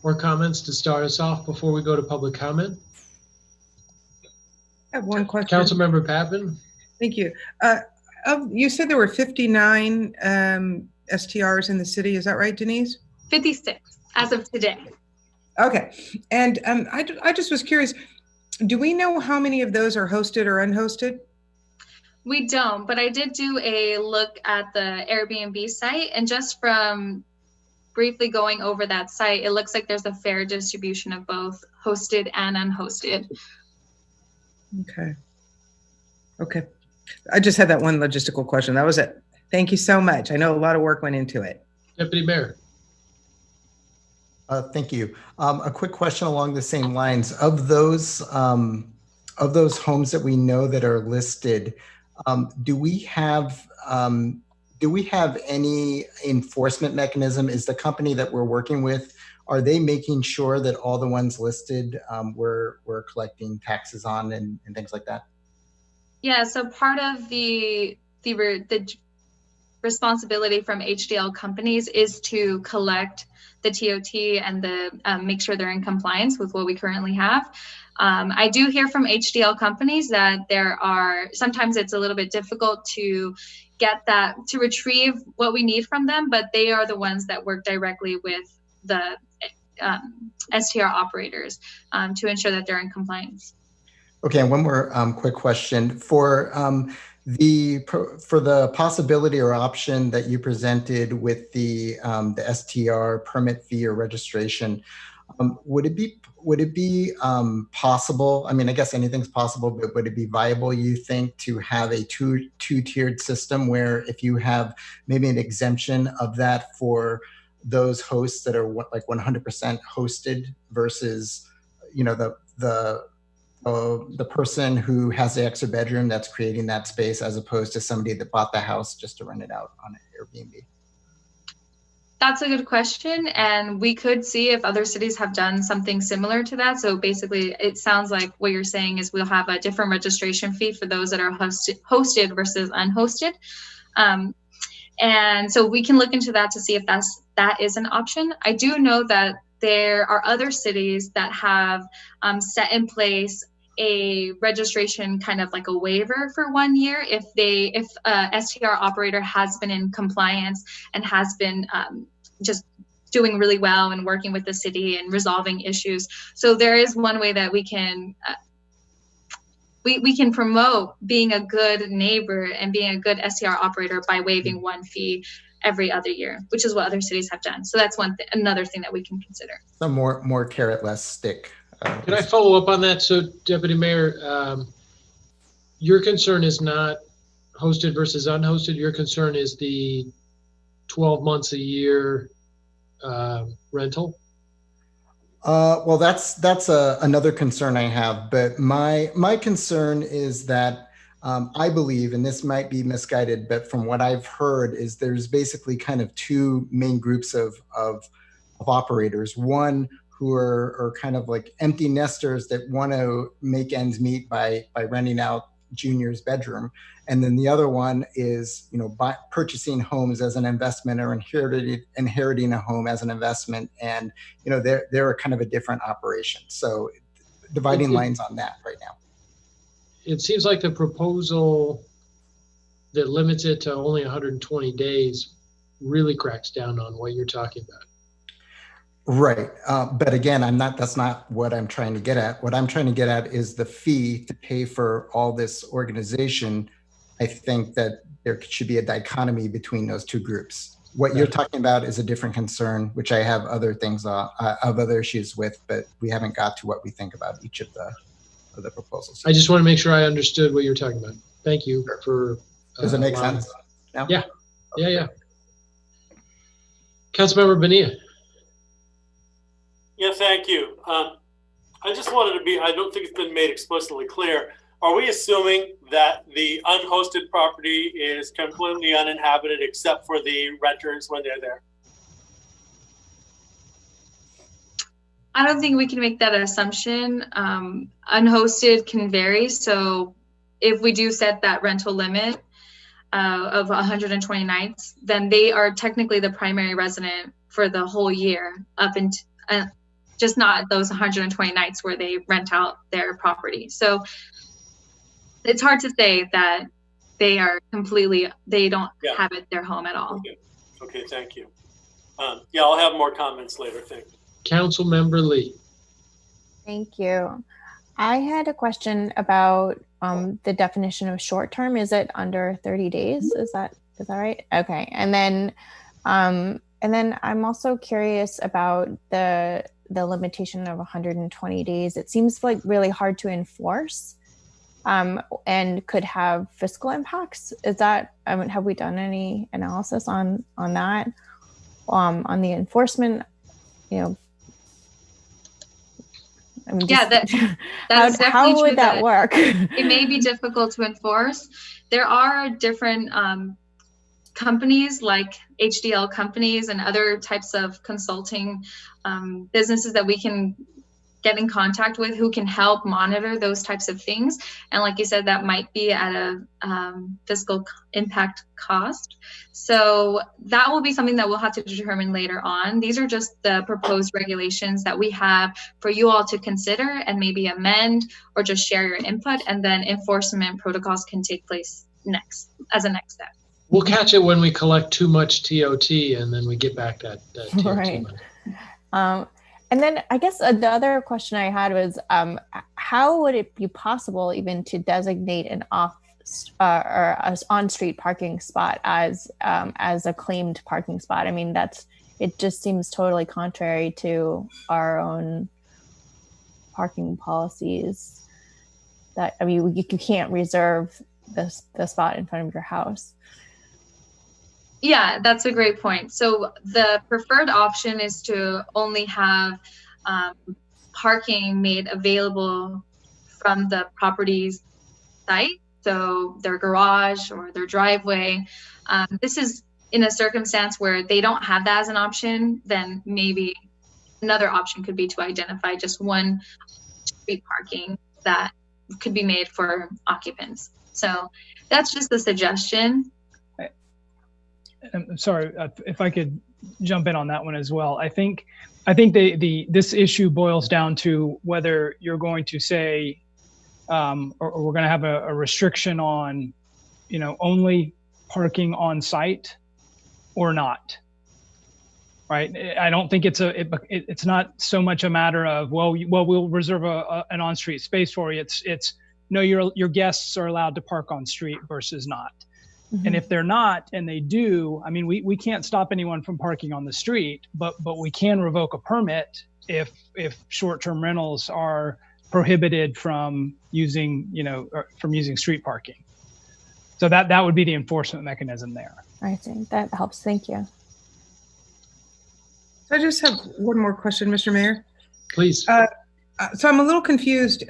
S1: or comments to start us off before we go to public comment?
S4: I have one question.
S1: Councilmember Pappen?
S4: Thank you. You said there were 59 STRs in the city. Is that right, Denise?
S5: 56 as of today.
S4: Okay. And I just was curious, do we know how many of those are hosted or unhosted?
S5: We don't, but I did do a look at the Airbnb site, and just from briefly going over that site, it looks like there's a fair distribution of both hosted and unhosted.
S4: Okay. Okay. I just had that one logistical question. That was it. Thank you so much. I know a lot of work went into it.
S1: Deputy Mayor.
S3: Thank you. A quick question along the same lines. Of those homes that we know that are listed, do we have any enforcement mechanism? Is the company that we're working with, are they making sure that all the ones listed we're collecting taxes on and things like that?
S5: Yeah, so part of the responsibility from HDL companies is to collect the TOT and make sure they're in compliance with what we currently have. I do hear from HDL companies that sometimes it's a little bit difficult to get that, to retrieve what we need from them, but they are the ones that work directly with the STR operators to ensure that they're in compliance.
S3: Okay, and one more quick question. For the possibility or option that you presented with the STR permit fee or registration, would it be possible? I mean, I guess anything's possible, but would it be viable, you think, to have a two-tiered system where if you have maybe an exemption of that for those hosts that are like 100% hosted versus, you know, the person who has the extra bedroom that's creating that space, as opposed to somebody that bought the house just to rent it out on Airbnb?
S5: That's a good question, and we could see if other cities have done something similar to that. So basically, it sounds like what you're saying is we'll have a different registration fee for those that are hosted versus unhosted. And so we can look into that to see if that is an option. I do know that there are other cities that have set in place a registration, kind of like a waiver for 1 year if a STR operator has been in compliance and has been just doing really well and working with the city and resolving issues. So there is one way that we can promote being a good neighbor and being a good STR operator by waiving one fee every other year, which is what other cities have done. So that's another thing that we can consider.
S3: So more carrot, less stick.
S1: Can I follow up on that? So, Deputy Mayor, your concern is not hosted versus unhosted. Your concern is the 12 months a year rental?
S3: Well, that's another concern I have. But my concern is that I believe, and this might be misguided, but from what I've heard, is there's basically kind of two main groups of operators. One who are kind of like empty nesters that want to make ends meet by renting out Junior's bedroom, and then the other one is, you know, purchasing homes as an investment or inheriting a home as an investment, and you know they're kind of a different operation. So dividing lines on that right now.
S1: It seems like the proposal that limits it to only 120 days really cracks down on what you're talking about.
S3: Right. But again, that's not what I'm trying to get at. What I'm trying to get at is the fee to pay for all this organization. I think that there should be a dichotomy between those two groups. What you're talking about is a different concern, which I have other things other issues with, but we haven't got to what we think about each of the proposals.
S1: I just want to make sure I understood what you're talking about. Thank you for.
S3: Does it make sense? No?
S1: Yeah. Okay. Yeah. Councilmember Bonilla.
S6: Yeah, thank you. I just wanted to I don't think it's been made explicitly clear. Are we assuming that the unhosted property is completely uninhabited except for the renters when they're there?
S5: I don't think we can make that assumption. Unhosted can vary. So if we do set that rental limit of 120 nights, then they are technically the primary resident for the whole year, up into just not those 120 nights where they rent out their property. So it's hard to say that they are completely, they don't
S6: Yeah.
S5: have it their home at all.
S6: Okay, thank you. Yeah, I'll have more comments later. Thank you.
S1: Councilmember Lee.
S7: Thank you. I had a question about the definition of short term. Is it under 30 days? Is that right? Okay. And then I'm also curious about the limitation of 120 days. It seems like really hard to enforce and could have fiscal impacts. Is that, have we done any analysis on that? On the enforcement,
S5: Yeah, that is definitely
S7: how would
S5: true
S7: that work?
S5: It may be difficult to enforce. There are different companies like HDL companies and other types of consulting businesses that we can get in contact with who can help monitor those types of things. And like you said, that might be at a fiscal impact cost. So that will be something that we'll have to determine later on. These are just the proposed regulations that we have for you all to consider and maybe amend or just share your input, and then enforcement protocols can take place as a next step.
S1: We'll catch it when we collect too much TOT and then we get back that TOT
S7: Right.
S1: money.
S7: And then I guess the other question I had was, how would it be possible even to designate an or an on-street parking spot as a claimed parking spot? I mean, it just seems totally contrary to our own parking policies. That, I mean, you can't reserve the spot in front of your house.
S5: Yeah, that's a great point. So the preferred option is to only have parking made available from the property's site, so their garage or their driveway. This is in a circumstance where they don't have that as an option, then maybe another option could be to identify just one street parking that could be made for occupants. So that's just a suggestion.
S8: I'm sorry if I could jump in on that one as well. I think this issue boils down to whether you're going to say, or we're going to have a restriction on, only parking on site or not. Right? I don't think it's not so much a matter of we'll reserve an on-street space for you. It's no, your guests are allowed to park on street versus not. Mm-hmm. And if they're not, and they do, I mean, we can't stop anyone from parking on the street, but we can revoke a permit if short-term rentals are prohibited from using, from using street parking. So that would be the enforcement mechanism there.
S7: I think that helps. Thank you.
S4: I just have one more question, Mr. Mayor.
S1: Please.
S4: So I'm a little confused.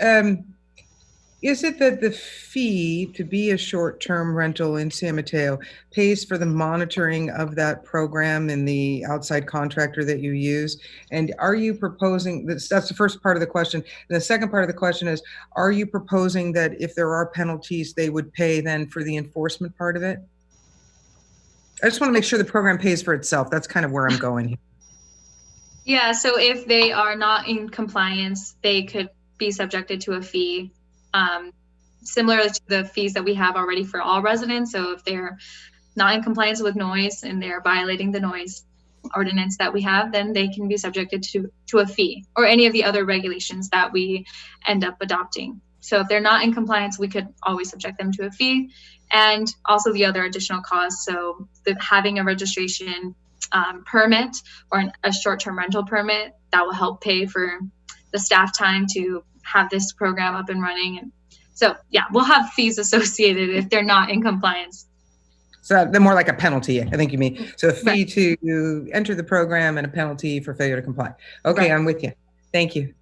S4: Is it that the fee to be a short-term rental in San Mateo pays for the monitoring of that program and the outside contractor that you use? And are you proposing, that's the first part of the question. And the second part of the question is, are you proposing that if there are penalties, they would pay then for the enforcement part of it? I just want to make sure the program pays for itself. That's kind of where I'm going here.
S5: Yeah, so if they are not in compliance, they could be subjected to a fee. Similar to the fees that we have already for all residents. So if they're not in compliance with noise and they're violating the noise ordinance that we have, then they can be subjected to a fee or any of the other regulations that we end up adopting. So if they're not in compliance, we could always subject them to a fee, and also the other additional costs. So having a registration permit or a short-term rental permit, that will help pay for the staff time to have this program up and running. And so, yeah, we'll have fees associated if they're not in compliance.
S4: So they're more like a penalty, I think you mean. So a fee to enter the program and a penalty for failure to comply. Okay, right. I'm with you. Thank you.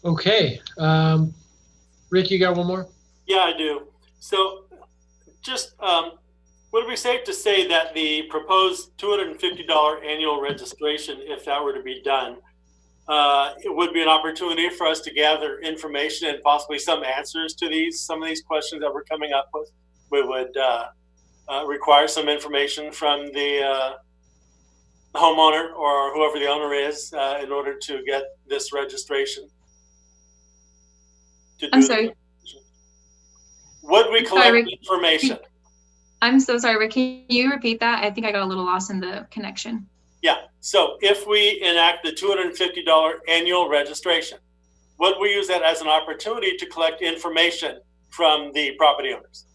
S1: Okay. Rick, you got one more?
S6: Yeah, I do. So just, would it be safe to say that the proposed $250 annual registration, if that were to be done, it would be an opportunity for us to gather information and possibly some answers to some of these questions that we're coming up with? We would require some information from the homeowner or whoever the owner is in order to get this registration.
S5: I'm sorry.
S6: would we collect information?
S5: I'm so sorry, Rick. Can you repeat that? I think I got a little lost in the connection.
S6: Yeah. So if we enact the $250 annual registration, would we use that as an opportunity to collect information from the property owners?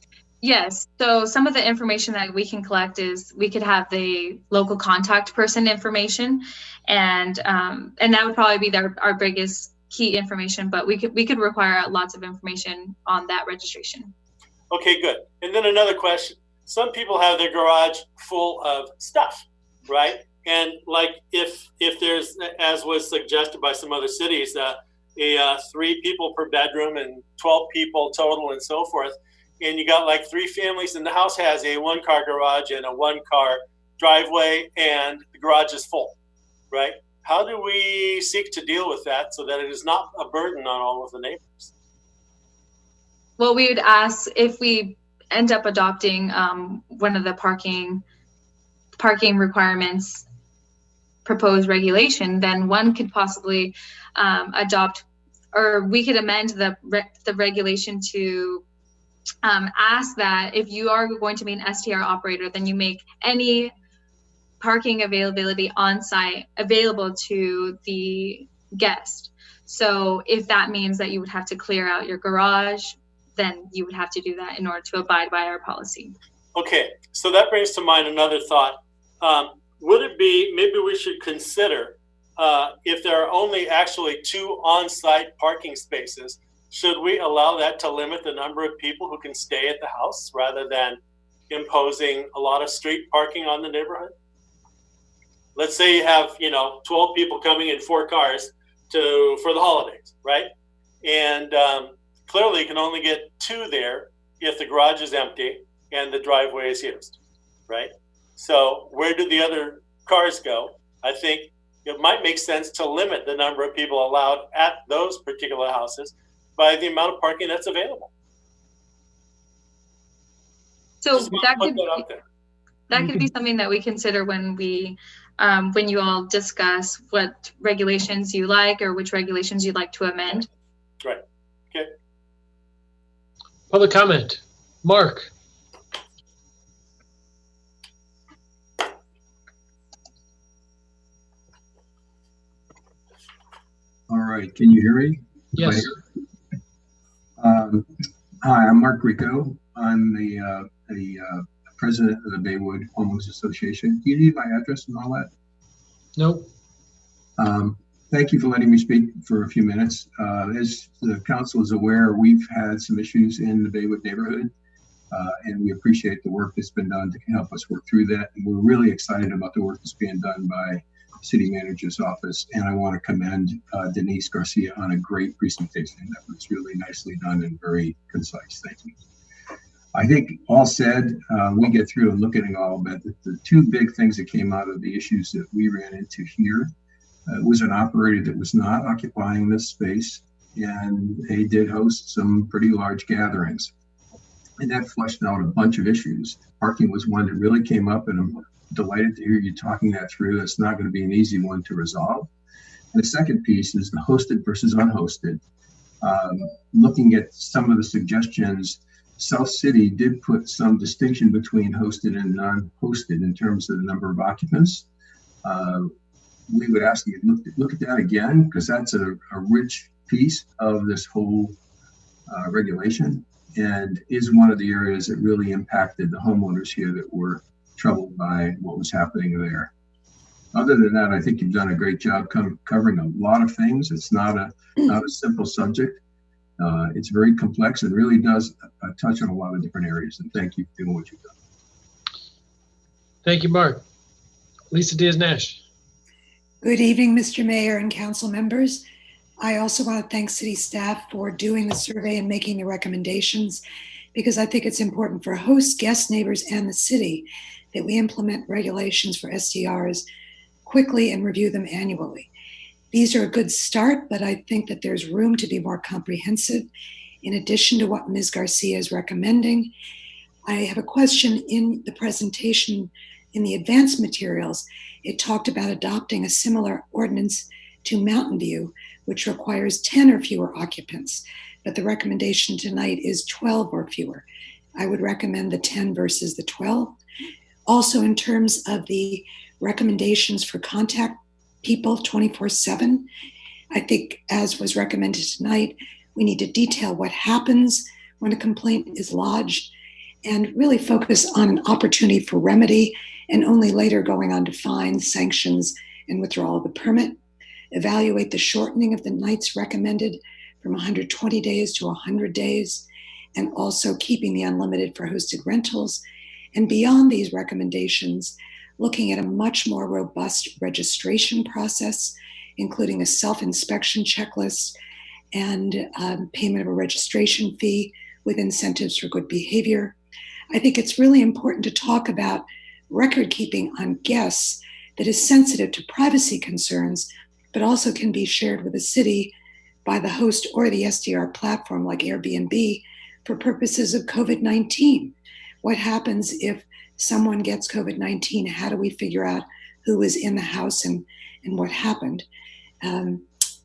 S5: Yes. So some of the information that we can collect is we could have the local contact person information, and that would probably be our biggest key information. But we could require lots of information on that registration.
S6: Okay, good. And then another question. Some people have their garage full of stuff, right? And like if there's, as was suggested by some other cities, 3 people per bedroom and 12 people total and so forth, and you got like 3 families, and the house has a 1-car garage and a 1-car driveway, and the garage is full, right? How do we seek to deal with that so that it is not a burden on all of the neighbors?
S5: Well, we would ask if we end up adopting one of the parking requirements proposed regulation, then one could possibly adopt, or we could amend the regulation to ask that if you are going to be an STR operator, then you make any parking availability on site available to the guest. So if that means that you would have to clear out your garage, then you would have to do that in order to abide by our policy.
S6: Okay, so that brings to mind another thought. Would it be, maybe we should consider if there are only actually 2 on-site parking spaces, should we allow that to limit the number of people who can stay at the house rather than imposing a lot of street parking on the neighborhood? Let's say you have, 12 people coming in 4 cars for the holidays, right? And clearly you can only get 2 there if the garage is empty and the driveway is used, right? So where do the other cars go? I think it might make sense to limit the number of people allowed at those particular houses by the amount of parking that's available.
S5: So that could be something that we consider when you all discuss what regulations you like or which regulations you'd like to amend.
S6: Right. Okay.
S1: Public comment. Mark.
S9: All right. Can you hear me?
S1: Yes.
S9: Hi, I'm Mark Rico. I'm the president of the Baywood Homeowners Association. Do you need my address and all that?
S1: Nope.
S9: Thank you for letting me speak for a few minutes. As the council is aware, we've had some issues in the Baywood neighborhood, and we appreciate the work that's been done to help us work through that. And we're really excited about the work that's being done by City Manager's office, and I want to commend Denise Garcia on a great presentation. That was really nicely done and very concise. Thank you. I think all said, we get through and looking at all, but the 2 big things that came out of the issues that we ran into here was an operator that was not occupying this space, and they did host some pretty large gatherings, and that flushed out a bunch of issues. Parking was one that really came up, and I'm delighted to hear you talking that through. It's not going to be an easy one to resolve. And the second piece is the hosted versus unhosted. Looking at some of the suggestions, South City did put some distinction between hosted and non-hosted in terms of the number of occupants. We would ask you to look at that again, because that's a rich piece of this whole regulation, and is one of the areas that really impacted the homeowners here that were troubled by what was happening there. Other than that, I think you've done a great job covering a lot of things. It's not a simple subject. It's very complex and really does touch on a lot of different areas. And thank you for doing what you've done.
S1: Thank you, Mark. Lisa Diaz-Nash.
S10: Good evening, Mr. Mayor and council members. I also want to thank city staff for doing the survey and making the recommendations, because I think it's important for hosts, guests, neighbors, and the city that we implement regulations for STRs quickly and review them annually. These are a good start, but I think that there's room to be more comprehensive. In addition to what Ms. Garcia is recommending, I have a question. In the presentation in the advanced materials, it talked about adopting a similar ordinance to Mountain View, which requires 10 or fewer occupants. But the recommendation tonight is 12 or fewer. I would recommend the 10 versus the 12. Also, in terms of the recommendations for contact people 24/7, I think, as was recommended tonight, we need to detail what happens when a complaint is lodged and really focus on an opportunity for remedy and only later going on to fines, sanctions, and withdrawal of the permit. Evaluate the shortening of the nights recommended from 120 days to 100 days, and also keeping the unlimited for hosted rentals. And beyond these recommendations, looking at a much more robust registration process, including a self-inspection checklist and payment of a registration fee with incentives for good behavior. I think it's really important to talk about record keeping on guests that is sensitive to privacy concerns, but also can be shared with the city by the host or the STR platform like Airbnb for purposes of COVID-19. What happens if someone gets COVID-19? How do we figure out who was in the house and what happened?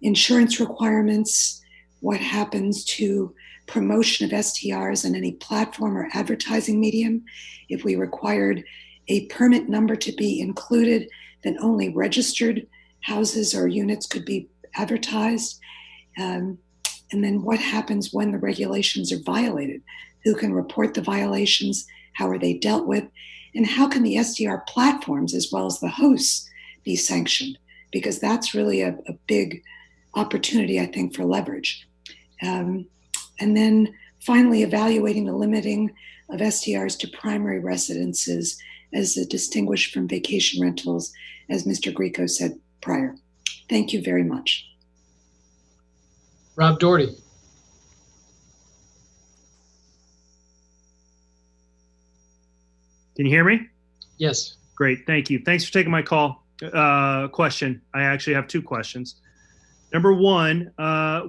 S10: Insurance requirements, what happens to promotion of STRs on any platform or advertising medium? If we required a permit number to be included, then only registered houses or units could be advertised. And then what happens when the regulations are violated? Who can report the violations? How are they dealt with? And how can the STR platforms, as well as the hosts, be sanctioned? Because that's really a big opportunity, I think, for leverage. And then finally, evaluating the limiting of STRs to primary residences as distinguished from vacation rentals, as Mr. Grieco said prior. Thank you very much.
S1: Rob Doherty.
S11: Can you hear me?
S1: Yes.
S11: Great, thank you. Thanks for taking my question. I actually have two questions. Number one,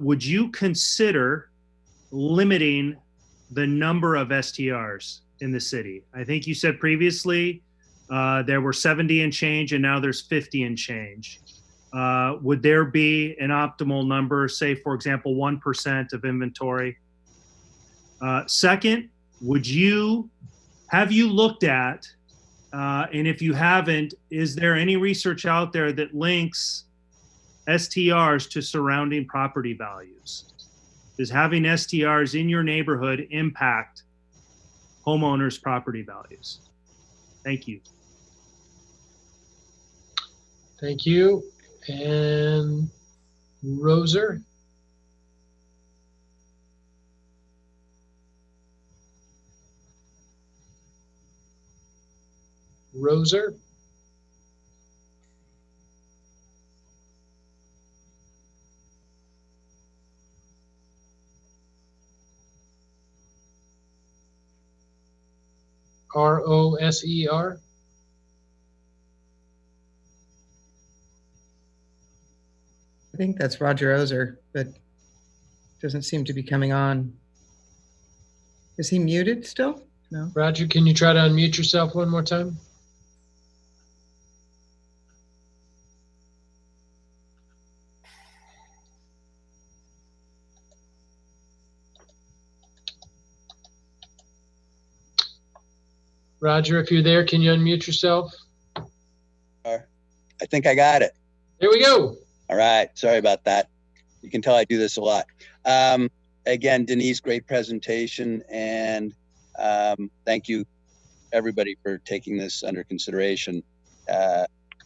S11: would you consider limiting the number of STRs in the city? I think you said previously there were 70 and change, and now there's 50 and change. Would there be an optimal number, say, for example, 1% of inventory? Second, have you looked at, and if you haven't, is there any research out there that links STRs to surrounding property values? Does having STRs in your neighborhood impact homeowners' property values? Thank you.
S1: Thank you. And Roser? Roser? Roser?
S4: I think that's Roger Ozer, but doesn't seem to be coming on. Is he muted still? No.
S1: Roger, can you try to unmute yourself one more time? Roger, if you're there, can you unmute yourself?
S12: I think I got it.
S1: There we go.
S12: All right. Sorry about that. You can tell I do this a lot. Again, Denise, great presentation. And thank you, everybody, for taking this under consideration.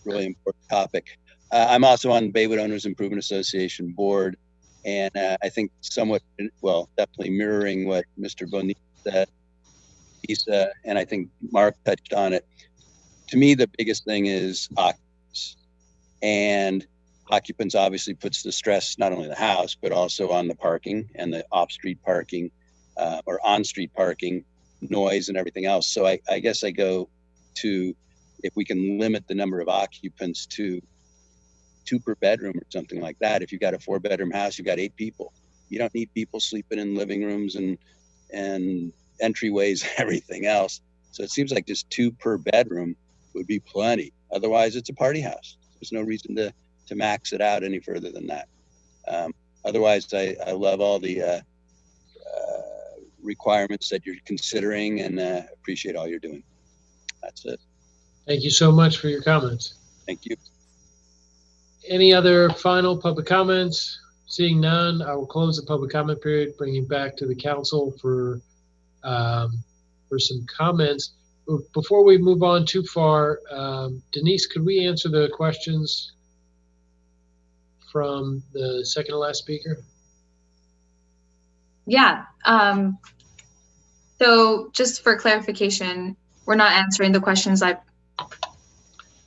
S12: Really important topic. I'm also on the Baywood Owners Improvement Association board. And I think somewhat, well, definitely mirroring what Mr. Bonilla said, Lisa, and I think Mark touched on it. To me, the biggest thing is occupants. And occupants obviously puts the stress not only on the house, but also on the parking and the off-street parking or on-street parking, noise and everything else. So I guess I go to, if we can limit the number of occupants to 2 per bedroom or something like that. If you've got a 4-bedroom house, you've got 8 people. You don't need people sleeping in living rooms and entryways and everything else. So it seems like just 2 per bedroom would be plenty. Otherwise, it's a party house. There's no reason to max it out any further than that. Otherwise, I love all the requirements that you're considering, and appreciate all you're doing. That's it.
S1: Thank you so much for your comments.
S12: Thank you.
S1: Any other final public comments? Seeing none, I will close the public comment period, bringing back to the council for some comments. Before we move on too far, Denise, could we answer the questions from the second to last speaker?
S5: Yeah. So just for clarification, we're not answering the questions I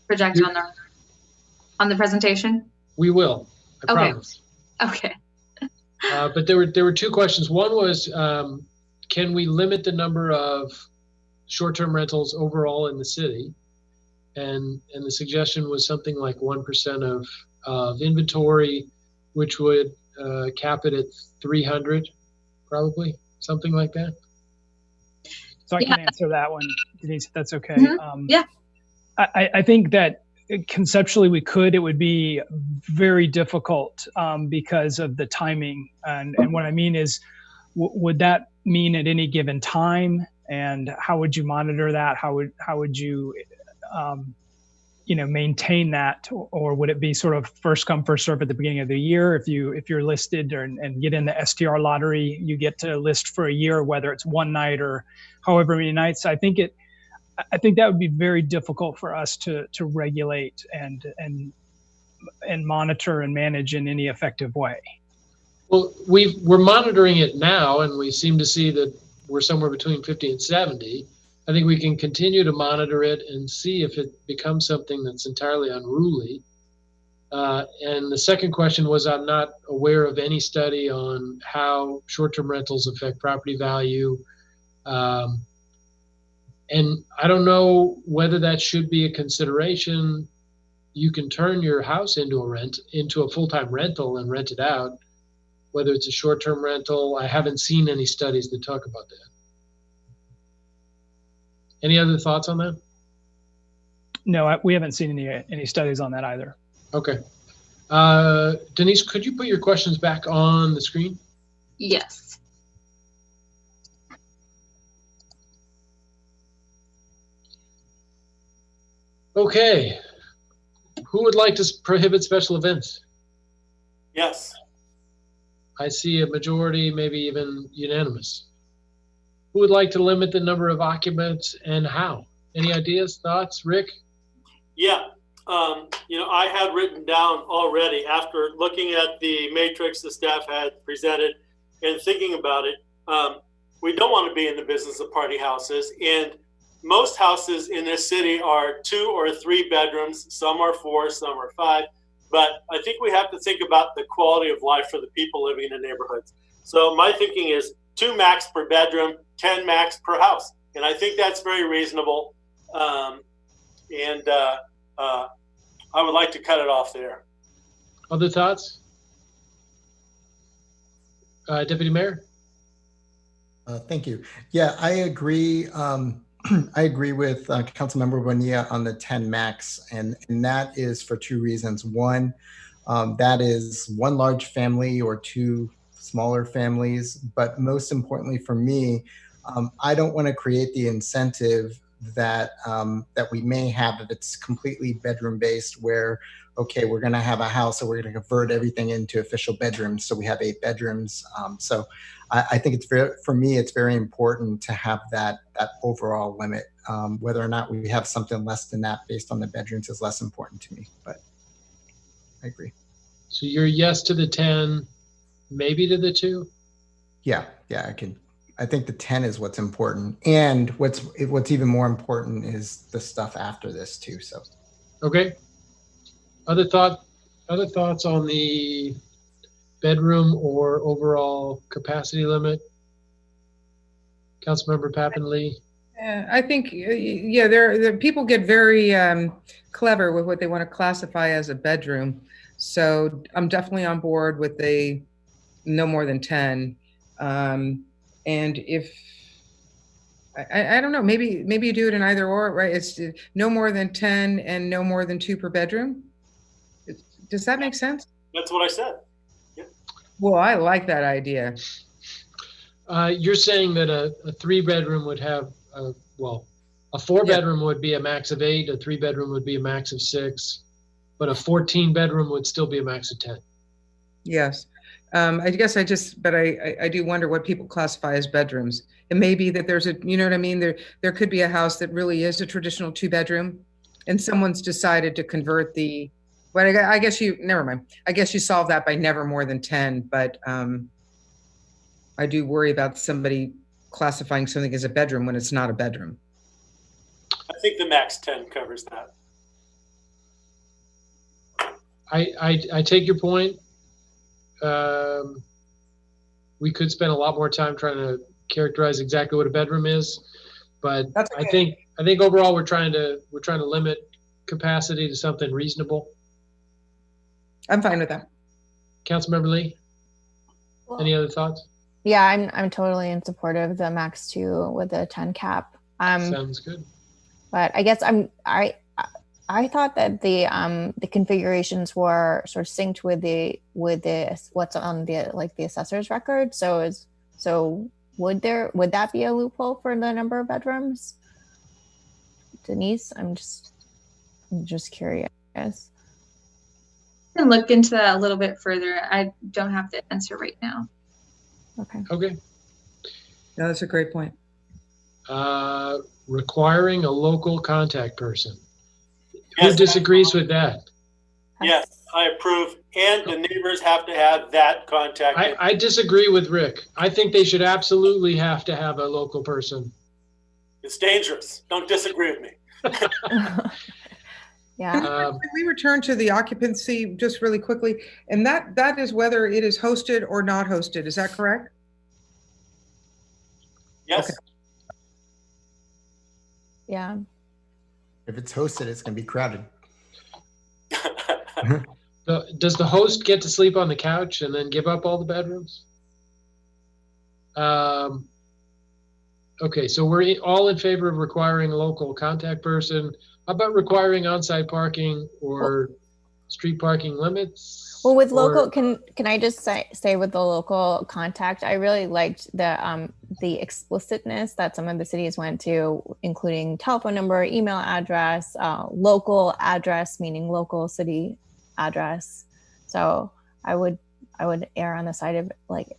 S5: projected on the presentation?
S1: We will, I
S5: Okay.
S1: promise.
S5: Okay.
S1: But there were two questions. One was, can we limit the number of short-term rentals overall in the city? And the suggestion was something like 1% of inventory, which would cap it at 300, probably, something like that.
S8: So I can answer that one, Denise, if that's okay.
S5: Yeah.
S8: I think that conceptually we could. It would be very difficult because of the timing. And what I mean is, would that mean at any given time? And how would you monitor that? How would you maintain that? Or would it be sort of first come, first serve at the beginning of the year? If you're listed and get in the STR lottery, you get to list for a year, whether it's one night or however many nights. I think that would be very difficult for us to regulate and monitor and manage in any effective way.
S1: Well, we're monitoring it now, and we seem to see that we're somewhere between 50 and 70. I think we can continue to monitor it and see if it becomes something that's entirely unruly. And the second question was, I'm not aware of any study on how short-term rentals affect property value. And I don't know whether that should be a consideration. You can turn your house into a full-time rental and rent it out, whether it's a short-term rental. I haven't seen any studies that talk about that. Any other thoughts on that?
S8: No, we haven't seen any studies on that either.
S1: Okay. Denise, could you put your questions back on the screen?
S5: Yes.
S1: Okay. Who would like to prohibit special events?
S6: Yes.
S1: I see a majority, maybe even unanimous. Who would like to limit the number of occupants and how? Any ideas, thoughts, Rick?
S6: Yeah. I had written down already, after looking at the matrix the staff had presented and thinking about it, we don't want to be in the business of party houses. And most houses in this city are 2 or 3 bedrooms. Some are 4, some are 5. But I think we have to think about the quality of life for the people living in the neighborhoods. So my thinking is 2 max per bedroom, 10 max per house. And I think that's very reasonable. I would like to cut it off there.
S1: Other thoughts? Deputy Mayor?
S3: Thank you. Yeah, I agree. I agree with Councilmember Bonilla on the 10 max, and that is for 2 reasons. One, that is 1 large family or 2 smaller families, but most importantly for me, I don't want to create the incentive that we may have if it's completely bedroom based, where okay, we're going to have a house and we're going to convert everything into official bedrooms, so we have 8 bedrooms. So I think it's for me it's very important to have that overall limit. Whether or not we have something less than that based on the bedrooms is less important to me, but I agree.
S1: So you're yes to the 10, maybe to the 2?
S3: Yeah, I think the 10 is what's important, and what's even more important is the stuff after this too. So,
S1: okay. Other thoughts on the bedroom or overall capacity limit? Councilmember Pappen Lee.
S4: I think the people get very clever with what they want to classify as a bedroom. So I'm definitely on board with no more than 10. And if I don't know, maybe you do it in either or, right? It's no more than 10 and no more than 2 per bedroom. Does that make sense?
S6: That's what I said. Yep.
S4: Well, I like that idea.
S1: You're saying that a 3-bedroom would have, a 4-bedroom would be a max of 8, a 3-bedroom would be a max of 6, but a 14-bedroom would still be a max of 10.
S4: Yes. I guess I do wonder what people classify as bedrooms. It may be that there's you know what I mean? There could be a house that really is a traditional 2-bedroom and someone's decided to convert but I guess never mind. I guess you solve that by never more than 10, but I do worry about somebody classifying something as a bedroom when it's not a bedroom.
S6: I think the max 10 covers that.
S1: I take your point. We could spend a lot more time trying to characterize exactly what a bedroom is, but okay. I think overall we're trying to limit capacity to something reasonable.
S4: I'm fine with that.
S1: Councilmember Lee, any other thoughts?
S7: Yeah, I'm totally in support of the max 2 with the 10 cap.
S1: Sounds good.
S7: But I guess I thought that the configurations were sort of synced with the what's on the assessor's record. So would that be a loophole for the number of bedrooms? Denise, I'm just curious.
S5: I can look into that a little bit further. I don't have the answer right now.
S1: Okay.
S4: No, that's a great point.
S1: Requiring a local contact person. Who disagrees with that?
S6: Yes, I approve. And the neighbors have to have that contact.
S1: I disagree with Rick. I think they should absolutely have to have a local person.
S6: It's dangerous. Don't disagree with me.
S7: Yeah.
S4: Can we return to the occupancy just really quickly? And that is whether it is hosted or not hosted. Is that correct?
S6: Yes.
S4: Okay.
S7: Yeah.
S3: If it's hosted, it's going to be crowded.
S1: Does the host get to sleep on the couch and then give up all the bedrooms? Okay, so we're all in favor of requiring a local contact person. How about requiring on-site parking or street parking limits?
S7: Well, with local, can I just say with the local contact, I really liked the explicitness that some of the cities went to, including telephone number, email address, local address, meaning local city address. So I would err on the side of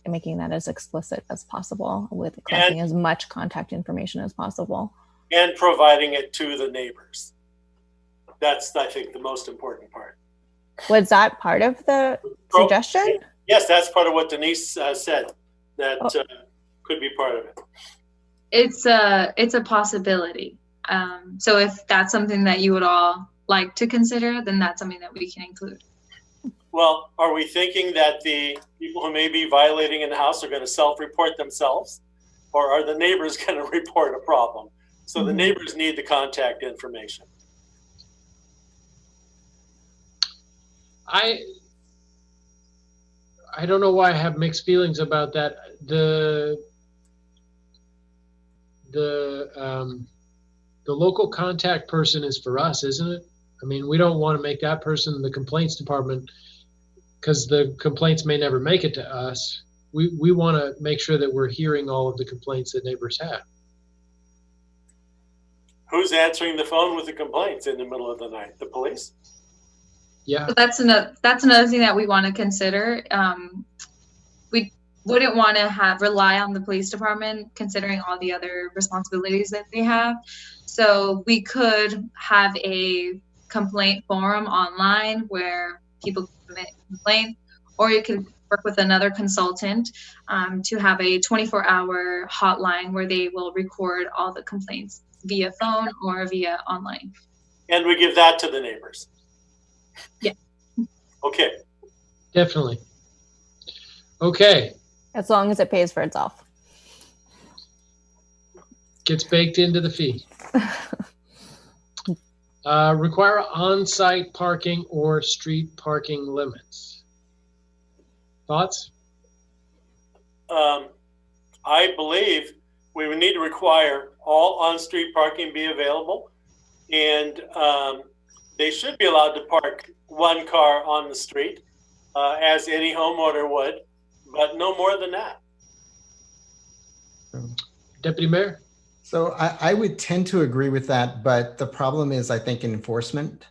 S7: making that as explicit as possible with collecting as much contact information as possible.
S6: And providing it to the neighbors. That's, I think, the most important part.
S7: Was that part of the suggestion?
S6: Yes, that's part of what Denise said. That could be part of it.
S5: It's a possibility. So if that's something that you would all like to consider, then that's something that we can include.
S6: Well, are we thinking that the people who may be violating in the house are going to self-report themselves? Or are the neighbors going to report a problem? So the neighbors need the contact information.
S1: I don't know why I have mixed feelings about that. The local contact person is for us, isn't it? I mean, we don't want to make that person the complaints department because the complaints may never make it to us. We want to make sure that we're hearing all of the complaints that neighbors have.
S6: Who's answering the phone with the complaints in the middle of the night? The police?
S1: Yeah.
S5: So that's another thing that we want to consider. We wouldn't want to rely on the police department considering all the other responsibilities that they have. So we could have a complaint forum online where people can submit complaints, or you could work with another consultant to have a 24-hour hotline where they will record all the complaints via phone or via online.
S6: And we give that to the neighbors.
S5: Yeah.
S6: Okay.
S1: Definitely. Okay.
S7: As long as it pays for itself.
S1: Gets baked into the fee. Require on-site parking or street parking limits. Thoughts?
S6: I believe we would need to require all on-street parking be available, and they should be allowed to park one car on the street, as any homeowner would. but no more than that.
S1: Deputy Mayor?
S3: So I would tend to agree with that, but the problem is, I think, enforcement.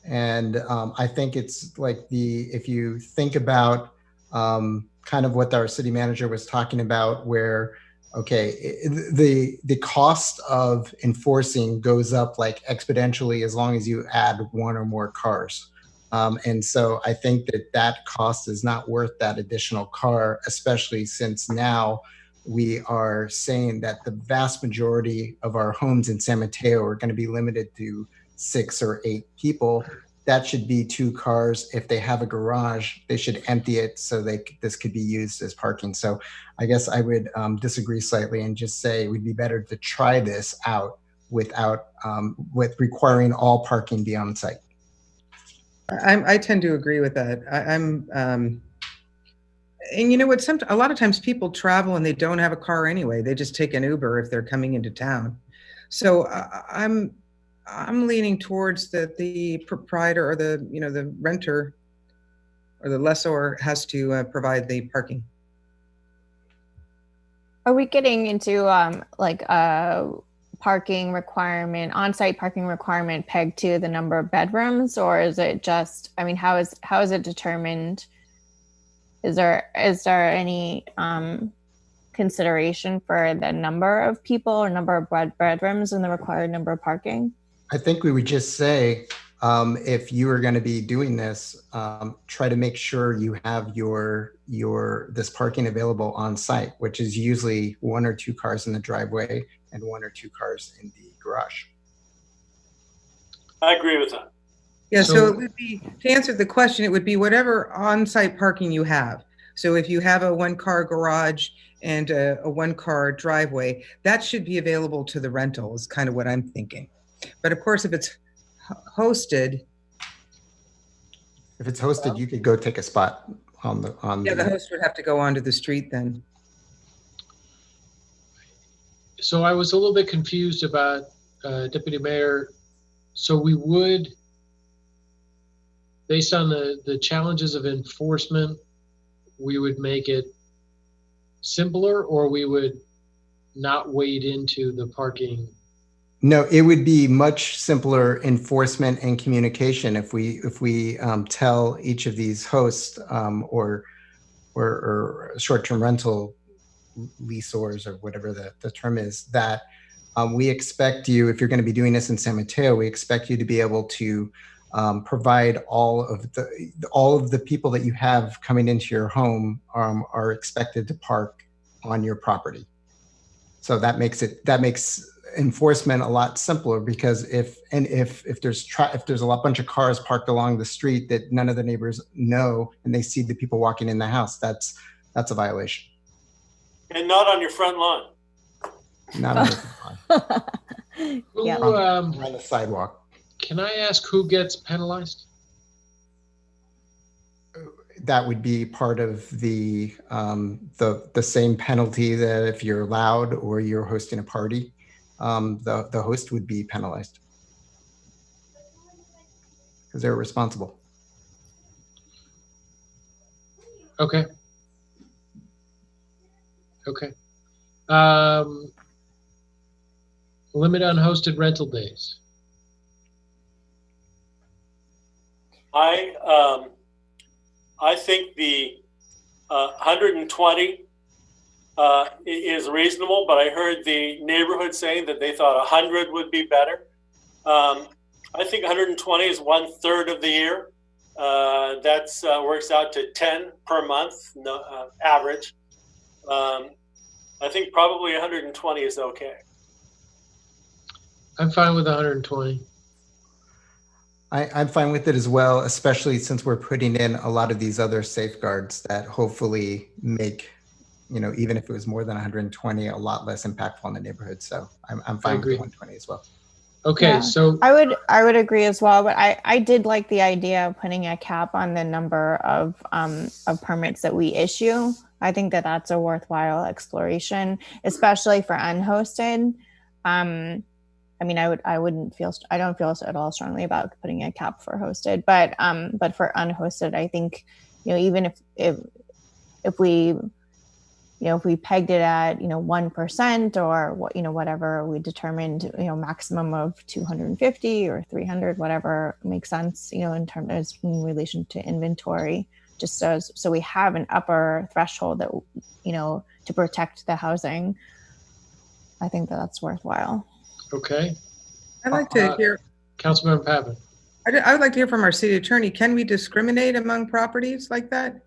S3: And I think it's like if you think about kind of what our city manager was talking about, where, okay, the cost of enforcing goes up like exponentially as long as you add one or more cars. And so I think that cost is not worth that additional car, especially since now we are saying that the vast majority of our homes in San Mateo are going to be limited to 6 or 8 people. That should be 2 cars. If they have a garage, they should empty it so this could be used as parking. So I guess I would disagree slightly and just say it would be better to try this out with requiring all parking be on site.
S4: I tend to agree with that. And you know what? A lot of times people travel and they don't have a car anyway. They just take an Uber if they're coming into town. So I'm leaning towards that the proprietor or the renter or the lessor has to provide the parking.
S7: Are we getting into like a parking requirement, on-site parking requirement pegged to the number of bedrooms, or is it just? I mean, how is it determined? Is there any consideration for the number of people or number of bedrooms and the required number of parking?
S3: I think we would just say, if you are going to be doing this, try to make sure you have this parking available on site, which is usually 1 or 2 cars in the driveway and 1 or 2 cars in the garage.
S6: I agree with that.
S4: Yeah, so it would be, to answer the question, it would be whatever on-site parking you have. So if you have a 1-car garage and a 1-car driveway, that should be available to the rental is kind of what I'm thinking. But of course, if it's hosted.
S3: If it's hosted, you could go take a spot on the
S4: host would have to go onto the street then.
S1: So I was a little bit confused about Deputy Mayor. So we would, based on the challenges of enforcement, we would make it simpler, or we would not wade into the parking?
S3: No, it would be much simpler enforcement and communication if we tell each of these hosts or short-term rental leaseors or whatever the term is, that we expect you, if you're going to be doing this in San Mateo, we expect you to be able to provide all of the people that you have coming into your home are expected to park on your property. So that makes enforcement a lot simpler, because if there's a bunch of cars parked along the street that none of the neighbors know and they see the people walking in the house, that's a violation.
S6: And not on your front lawn.
S3: Not on the front lawn.
S7: Yeah.
S3: On the sidewalk.
S1: Can I ask who gets penalized?
S3: That would be part of the same penalty that if you're loud or you're hosting a party, the host would be penalized because they're responsible.
S1: Okay. Okay. Limit on hosted rental days.
S6: I think the 120 is reasonable, but I heard the neighborhood saying that they thought 100 would be better. I think 120 is 1/3 of the year. That's works out to 10 per month, average. I think probably 120 is okay.
S1: I'm fine with 120.
S3: I'm fine with it as well, especially since we're putting in a lot of these other safeguards that hopefully make, even if it was more than 120, a lot less impactful on the neighborhood. So I'm fine with 120 as well.
S1: Okay, yeah. So
S7: I would agree as well, but I did like the idea of putting a cap on the number of permits that we issue. I think that that's a worthwhile exploration, especially for unhosted. I mean, I don't feel at all strongly about putting a cap for hosted, but for unhosted, I think, even if if we pegged it at 1% or what whatever we determined, maximum of 250 or 300, whatever makes sense, in terms in relation to inventory, just so we have an upper threshold that to protect the housing. I think that's worthwhile.
S1: Okay.
S4: I'd like to hear.
S1: Councilmember Pappen.
S4: I would like to hear from our city attorney. Can we discriminate among properties like that?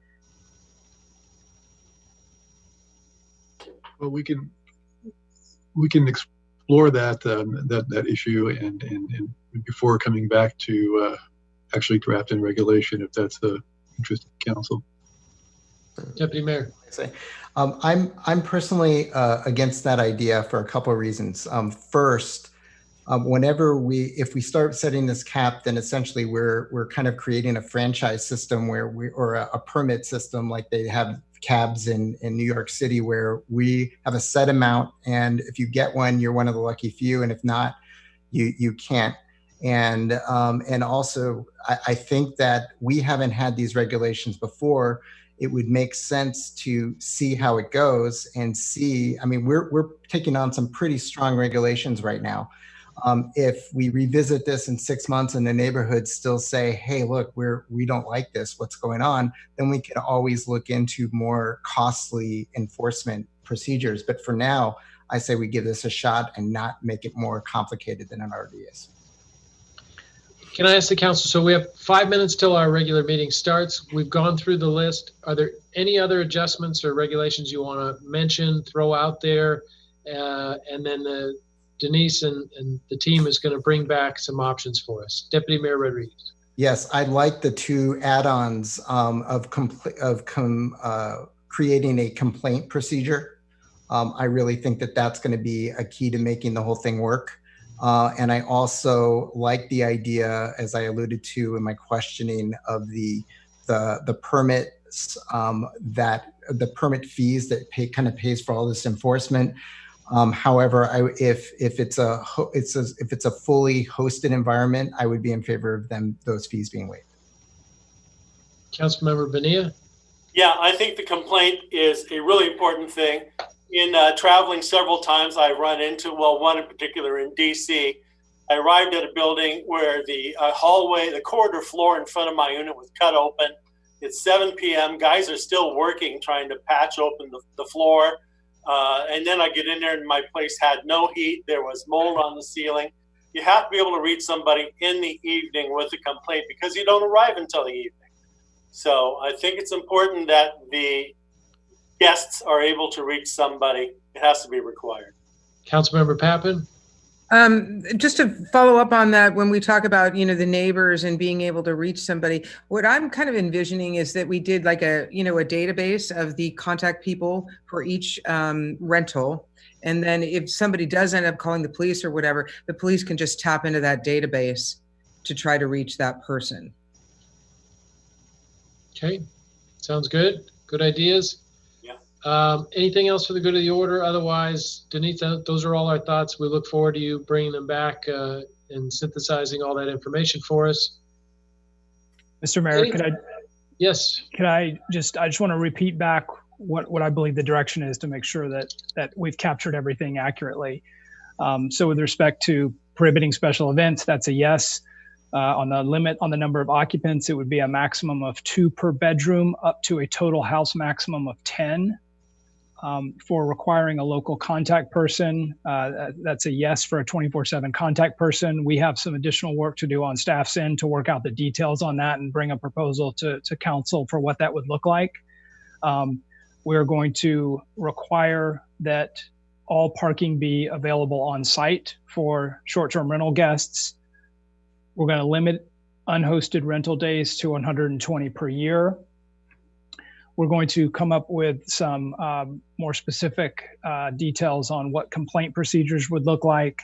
S13: Well, we can explore that issue and before coming back to actually draft in regulation, if that's the interest of the council.
S1: Deputy Mayor.
S3: I'm personally against that idea for a couple of reasons. First, if we start setting this cap, then essentially we're kind of creating a franchise system or a permit system like they have cabs in New York City, where we have a set amount, and if you get one, you're one of the lucky few, and if not, you can't. And also, I think that we haven't had these regulations before. It would make sense to see how it goes and see. I mean, we're taking on some pretty strong regulations right now. If we revisit this in 6 months and the neighborhoods still say, hey, look, we don't like this, what's going on, then we can always look into more costly enforcement procedures. But for now, I say we give this a shot and not make it more complicated than it already is.
S1: Can I ask the council, so we have 5 minutes till our regular meeting starts. We've gone through the list. Are there any other adjustments or regulations you want to mention, throw out there? And then Denise and the team is going to bring back some options for us. Deputy Mayor Rodriguez.
S3: Yes, I'd like the two add-ons of creating a complaint procedure. I really think that that's going to be a key to making the whole thing work. And I also like the idea, as I alluded to in my questioning, of the permits, that the permit fees that kind of pays for all this enforcement. However, if it's a fully hosted environment, I would be in favor of those fees being waived.
S1: Councilmember Bonilla.
S6: Yeah, I think the complaint is a really important thing. In traveling several times, I run into, one in particular in DC. I arrived at a building where the hallway, the corridor floor in front of my unit was cut open. It's 7 p.m. Guys are still working, trying to patch open the floor. And then I get in there and my place had no heat. There was mold on the ceiling. You have to be able to reach somebody in the evening with a complaint because you don't arrive until the evening. So I think it's important that the guests are able to reach somebody. It has to be required.
S1: Councilmember Pappen.
S4: Just to follow up on that, when we talk about, the neighbors and being able to reach somebody, what I'm kind of envisioning is that we did like a database of the contact people for each rental. And then if somebody does end up calling the police or whatever, the police can just tap into that database to try to reach that person.
S1: Okay, sounds good. Good ideas. Anything else for the good of the order? Otherwise, Denise, those are all our thoughts. We look forward to you bringing them back and synthesizing all that information for us.
S8: Mr. Mayor,
S1: Yes.
S8: I just want to repeat back what I believe the direction is to make sure that we've captured everything accurately. So with respect to prohibiting special events, that's a yes. On the limit on the number of occupants, it would be a maximum of 2 per bedroom up to a total house maximum of 10. For requiring a local contact person, that's a yes for a 24/7 contact person. We have some additional work to do on staff's end to work out the details on that and bring a proposal to council for what that would look like. We're going to require that all parking be available on site for short-term rental guests. We're going to limit unhosted rental days to 120 per year. We're going to come up with some more specific details on what complaint procedures would look like.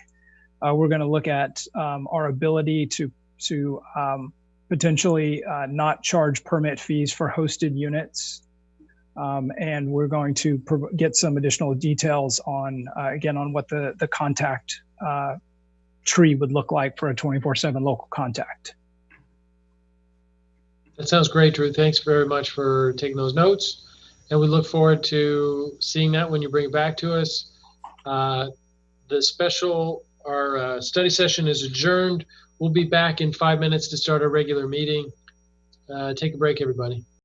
S8: We're going to look at our ability to potentially not charge permit fees for hosted units. And we're going to get some additional details on, again, on what the contact tree would look like for a 24/7 local contact.
S1: That sounds great, Drew. Thanks very much for taking those notes. And we look forward to seeing that when you bring it back to us. Our study session is adjourned. We'll be back in 5 minutes to start our regular meeting. Take a break, everybody.